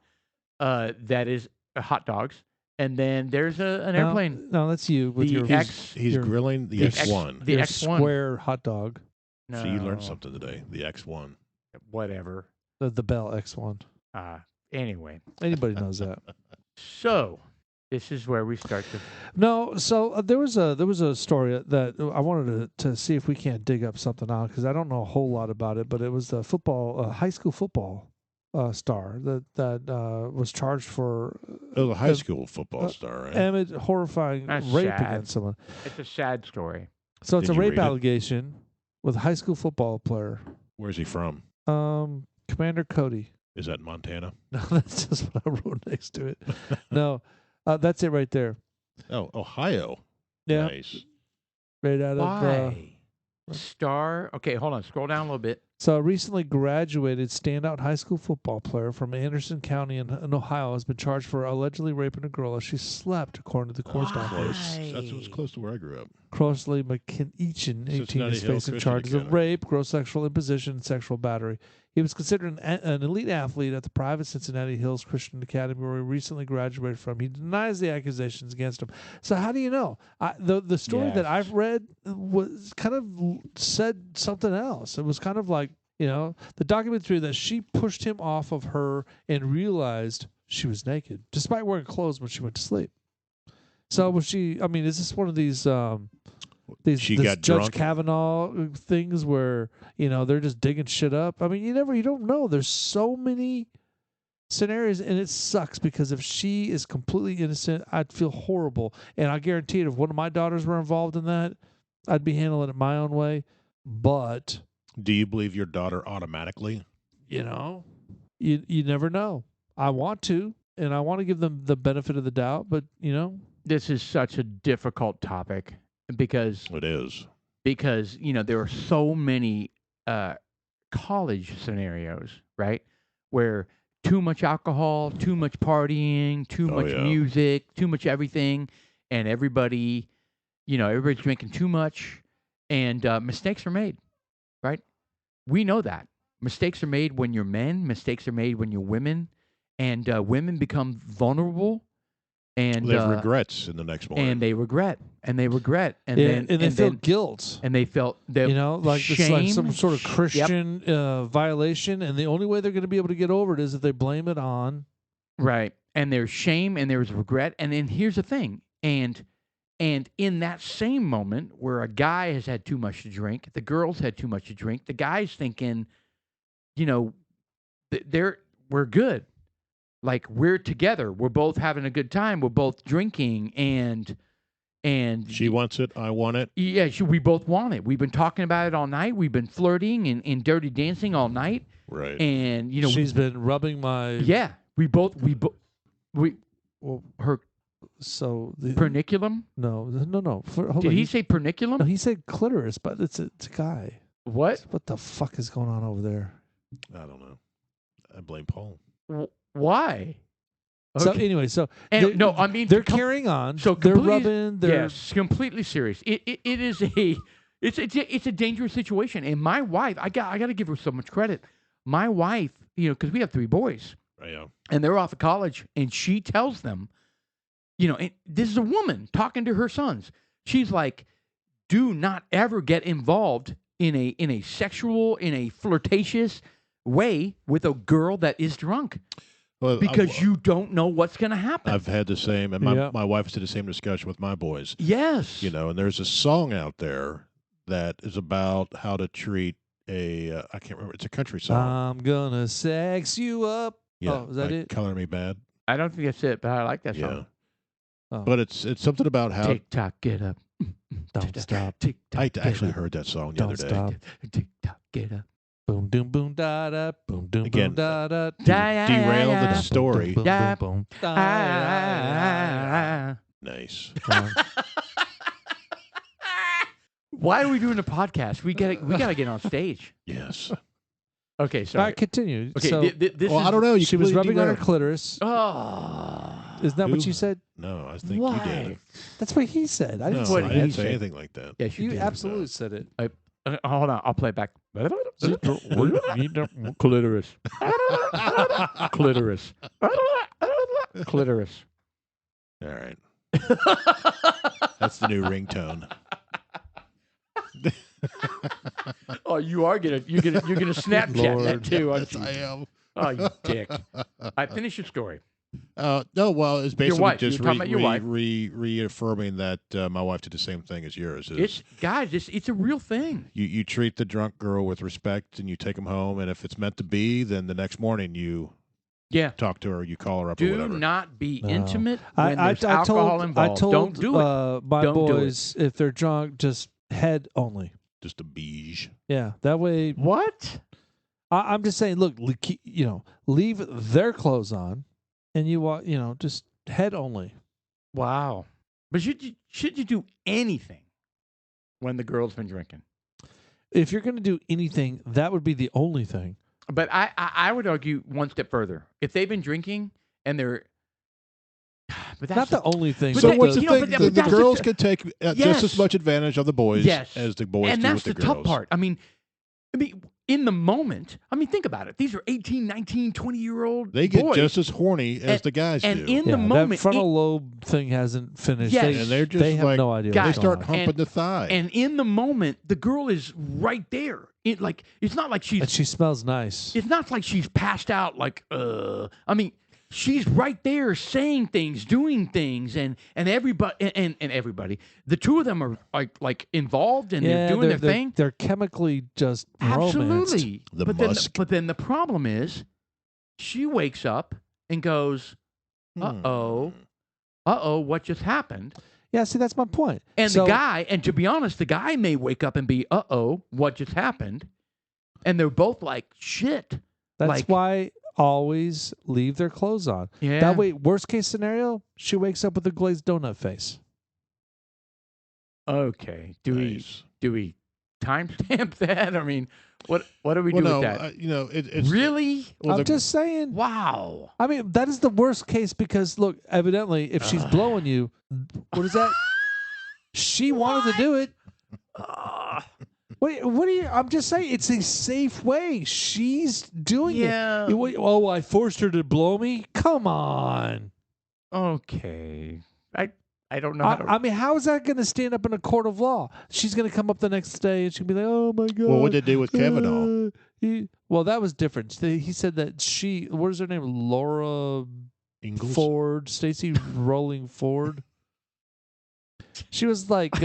That is hot dogs. And then there's an airplane. No, that's you with The your X- He's your- grilling the the X1. The your X1. square hot dog. No, So you learned something today. The X1. Whatever. The Bell X1. Anyway, Anybody knows that. so this is where we start to. No, so there was a story that I wanted to see if we can't dig up something out because I don't know a whole lot about it, but it was the high school football star that was charged for It was a high school football star, right? horrifying That's rape sad. against someone. It's a sad story. So it's Did a you rape read it? allegation with a high school football player, Where's he from? Commander Cody. Is that Montana? No, that's just what I wrote next to it. No, that's it right there. Oh, Ohio. Yeah, Nice. right out of. Why? Star. Okay, hold on. Scroll down a little bit. So, a recently graduated standout high school football player from Anderson County in Ohio has been charged for allegedly raping a girl as she slept, according to the course Why? documents. Close. That was close to where I grew up. Crossley McEachin, 18, Cincinnati is Hill facing Christian charges of Academy. rape, gross sexual imposition, and sexual battery. He was considered an elite athlete at the private Cincinnati Hills Christian Academy, where he recently graduated from. He denies the accusations against him. So how do you know? The story that I've read was kind of said something else. It was kind of like, the documentary that she pushed him off of her and realized she was naked, despite wearing clothes when she went to sleep. So was she? I mean, is this one of these She this got Judge drunk? Kavanaugh things where they're just digging shit up? I mean, you don't know. There's so many scenarios, and it sucks because if she is completely innocent, I'd feel horrible, and I guarantee it. If one of my daughters were involved in that, I'd be handling it my own way. But Do you believe your daughter automatically? you never know. I want to, and I want to give them the benefit of the doubt, but This is such a difficult topic because It is. because there are so many college scenarios, right, where too much alcohol, too much partying, too much yeah. music, too much everything, and everybody's drinking too much, and mistakes are made, right? We know that mistakes are made when you're men, mistakes are made when you're women, and women become vulnerable, and They have regrets in the next morning. and they regret, and they feel guilt. and they felt that Like shame, it's like some sort of yep. Christian violation, and the only way they're going to be able to get over it is if they blame it on Right. And there's shame and there's regret. And then here's the thing. And in that same moment where a guy has had too much to drink, the girl's had too much to drink, the guy's thinking, we're good. Like, we're together. We're both having a good time. We're both drinking, and She wants it. I want it. yeah, we both want it. We've been talking about it all night. We've been flirting and dirty dancing all night. Right. And she's been rubbing my yeah. Her the perniculum. No. Hold Did on. he say perniculum? No, he said clitoris, but it's a guy. What? What the fuck is going on over there? I don't know. I blame Paul. Why? So Okay. anyway, No, I mean they're carrying on. So they're completely- rubbing. They're Yes, completely serious. It is it's a dangerous situation. And my wife, I got to give her so much credit. My wife, because we have 3 boys, Yeah. and they're off of college, and she tells them, and this is a woman talking to her sons. She's like, do not ever get involved in a sexual, in a flirtatious way with a girl that is drunk. Well, Because you don't know what's going to happen. I've had the same, and my wife's had the same discussion with my boys. Yes. And there's a song out there that is about how to treat I can't remember. It's a country song. I'm gonna sex you up. Yeah. Oh, is that it? Color Me Bad. I don't think that's it, but I like that Yeah. song. Oh. But it's something about how Tick tock, get up. Don't stop. I actually heard that song the Don't other day. stop. Tick tock, get up. Boom, doom, boom, da da. Boom, doom, Again, boom, da da. Derail the Yeah. story. Boom, Yeah. boom, boom, da, Ah. Nice. da. Why are we doing a podcast? We gotta get on stage. Yes. Okay, All sorry. right, continue. Okay, So this Well, is, I don't know. You she was completely rubbing on her derailed. clitoris. Oh, Isn't that what Who? you said? No, I think why? you did. That's what he said. I No, didn't what say I he that. didn't said. say anything like that. Yes, you You did. absolutely said it. Hold on, I'll play it back. Clitoris. Clitoris. Clitoris. All right. That's the new ringtone. Oh, you're gonna Snapchat that Lord. too, aren't you? I am. Oh, you dick! I finish your story. No, well, it's basically wife. just You were talking about your wife. reaffirming that my wife did the same thing as yours. It's a real thing. You treat the drunk girl with respect, and you take them home, and if it's meant to be, then the next morning you Yeah. talk to her, you call her up or Do whatever. not be No. intimate when there's I alcohol told, involved. I told Don't do it. my Don't do it. boys, if they're drunk, just head only. Just a beige. Yeah, that way. What? I'm just saying. Look, leave their clothes on, and just head only. Wow. But should you do anything when the girl's been drinking? If you're going to do anything, that would be the only thing. But I would argue one step further. If they've been drinking and they're, but that's Not the only thing. But So that- what's the you know, thing? but that- The but that's girls the- can take just Yes. as much advantage of the boys Yes. as the boys and do that's with the the girls. tough part. I mean, in the moment, think about it. These are 18, 19, 20-year-old They get boys. just as horny as the guys and do. in the moment, that frontal lobe thing hasn't finished. Yes. They, And they're just they have like- no idea. Guys, they what's start going on. humping the thigh. and in the moment, the girl is right there. It's not like And she smells nice. It's not like she's passed out. She's right there saying things, doing things, and everybody and everybody. The two of them are like involved and they're doing their thing. They're chemically just romanced. Absolutely. The but musk. then the problem is, she wakes up and goes, "Uh-oh, what just happened?" Yeah, see, that's my point. And So- the guy, and to be honest, the guy may wake up and be, "Uh-oh, what just happened?" And they're both like, "Shit." That's why always leave their clothes on. Yeah. That way, worst case scenario, she wakes up with a glazed donut face. Okay. Nice. Do we timestamp that? I mean, what do we do Well, with no, that? it's Really? Well, I'm just saying. Wow. I mean, that is the worst case because, look, evidently, if she's blowing you, what is that? She wanted to do it. What are you? I'm just saying, it's a safe way. She's doing it. Oh, I forced her to blow me? Come on. Okay. I don't know how to... I mean, how is that going to stand up in a court of law? She's going to come up the next day and she'll be like, oh, my God. Well, what did they do with Kavanaugh? Well, that was different. He said that what is her name? Laura Ingalls? Ford, Stacey Rowling Ford. She was like,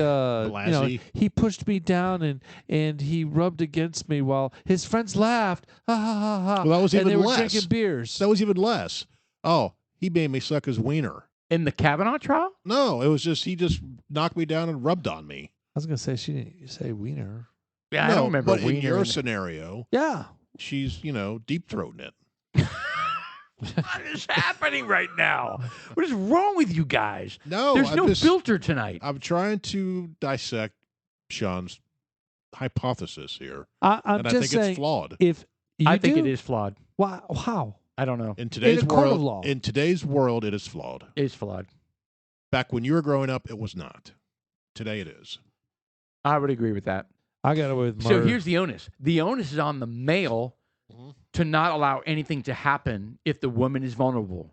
he pushed me down and he rubbed against me while his friends laughed. Ha, ha, ha, ha. Well, that was even and they less. were drinking beers. That was even less. Oh, he made me suck his wiener. In the Kavanaugh trial? No, it was just he just knocked me down and rubbed on me. I was going to say, she didn't say wiener. Yeah, No, I don't remember but in wiener your in- scenario, Yeah. she's, deep throating it. What is happening right now? What is wrong with you guys? No, There's no filter tonight. I'm trying to dissect Sean's hypothesis here. I'm and just I think saying, it's flawed. if you I think do, it is flawed. How? I don't know. In today's a court of world, law. in today's world, it is flawed. It is flawed. Back when you were growing up, it was not. Today it is. I would agree with that. I got away with murder. So here's the onus. The onus is on the male to not allow anything to happen if the woman is vulnerable.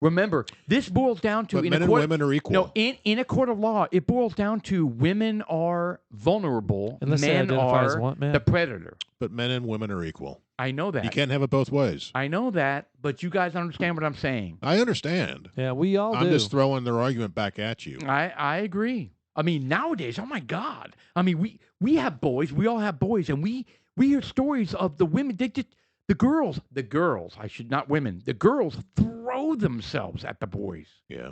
Remember, this boils down to But men and women are equal. No, in a court of law, it boils down to women are vulnerable, Unless they men identify as are what, man? the predator. But men and women are equal. I know that. You can't have it both ways. I know that, but you guys understand what I'm saying. I understand. Yeah, we all I'm do. just throwing their argument back at you. I agree. I mean, nowadays, oh my God. I mean, we have boys. We all have boys, and we hear stories of the women. The girls, I should not women. The girls throw themselves at the boys. Yeah.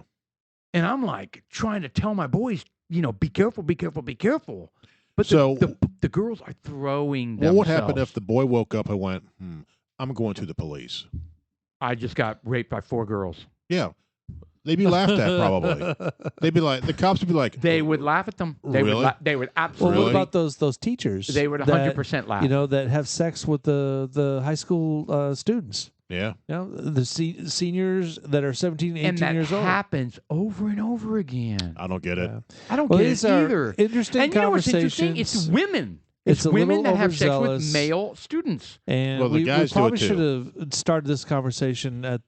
And I'm like trying to tell my boys, be careful, be careful, be careful. But So- the girls are throwing themselves. Well, what happened if the boy woke up and went, I'm going to the police? I just got raped by 4 girls. Yeah. They'd be laughed at probably. They'd be like, the cops would be like, They would laugh at them. They Really? They would Well, absolutely. what about those teachers? They would that, 100% laugh. that have sex with the high school students. yeah. The seniors that are 17, 18 and that years old. happens over and over again. I don't get it. Yeah. I don't Well, get these it are either. interesting And you know what's interesting? conversations. It's women. It's a women little that have sex with overzealous. male students. And Well, the we guys do it probably too. should have started this conversation at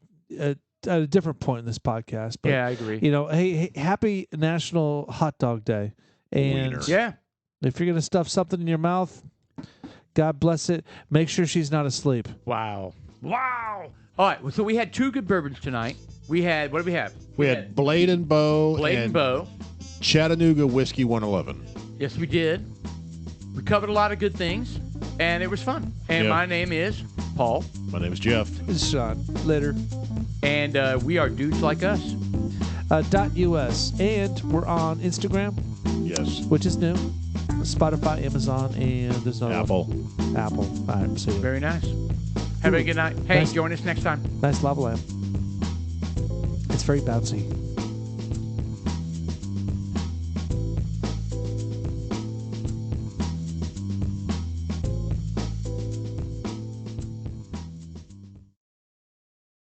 a different point in this podcast. But, Yeah, I agree. hey, happy National Hot Dog Day. And Wiener. Yeah. if you're going to stuff something in your mouth, God bless it. Make sure she's not asleep. Wow. All right. Well, so we had 2 good bourbons tonight. We had, what did we have? We had Blade and Bow Blade and and Bow. Chattanooga Whiskey 111. Yes, we did. We covered a lot of good things, and it was fun. And Yeah. my name is Paul, My name is Jeff. It's Sean. Later. and we are dudes like us. .us. And we're on Instagram, Yes. which is new. Spotify, Amazon, and there's another Apple. one. Apple. All right. See you. Very nice. Have a good night. Hey, Nice. join us next time. Nice lava lamp. It's very bouncy.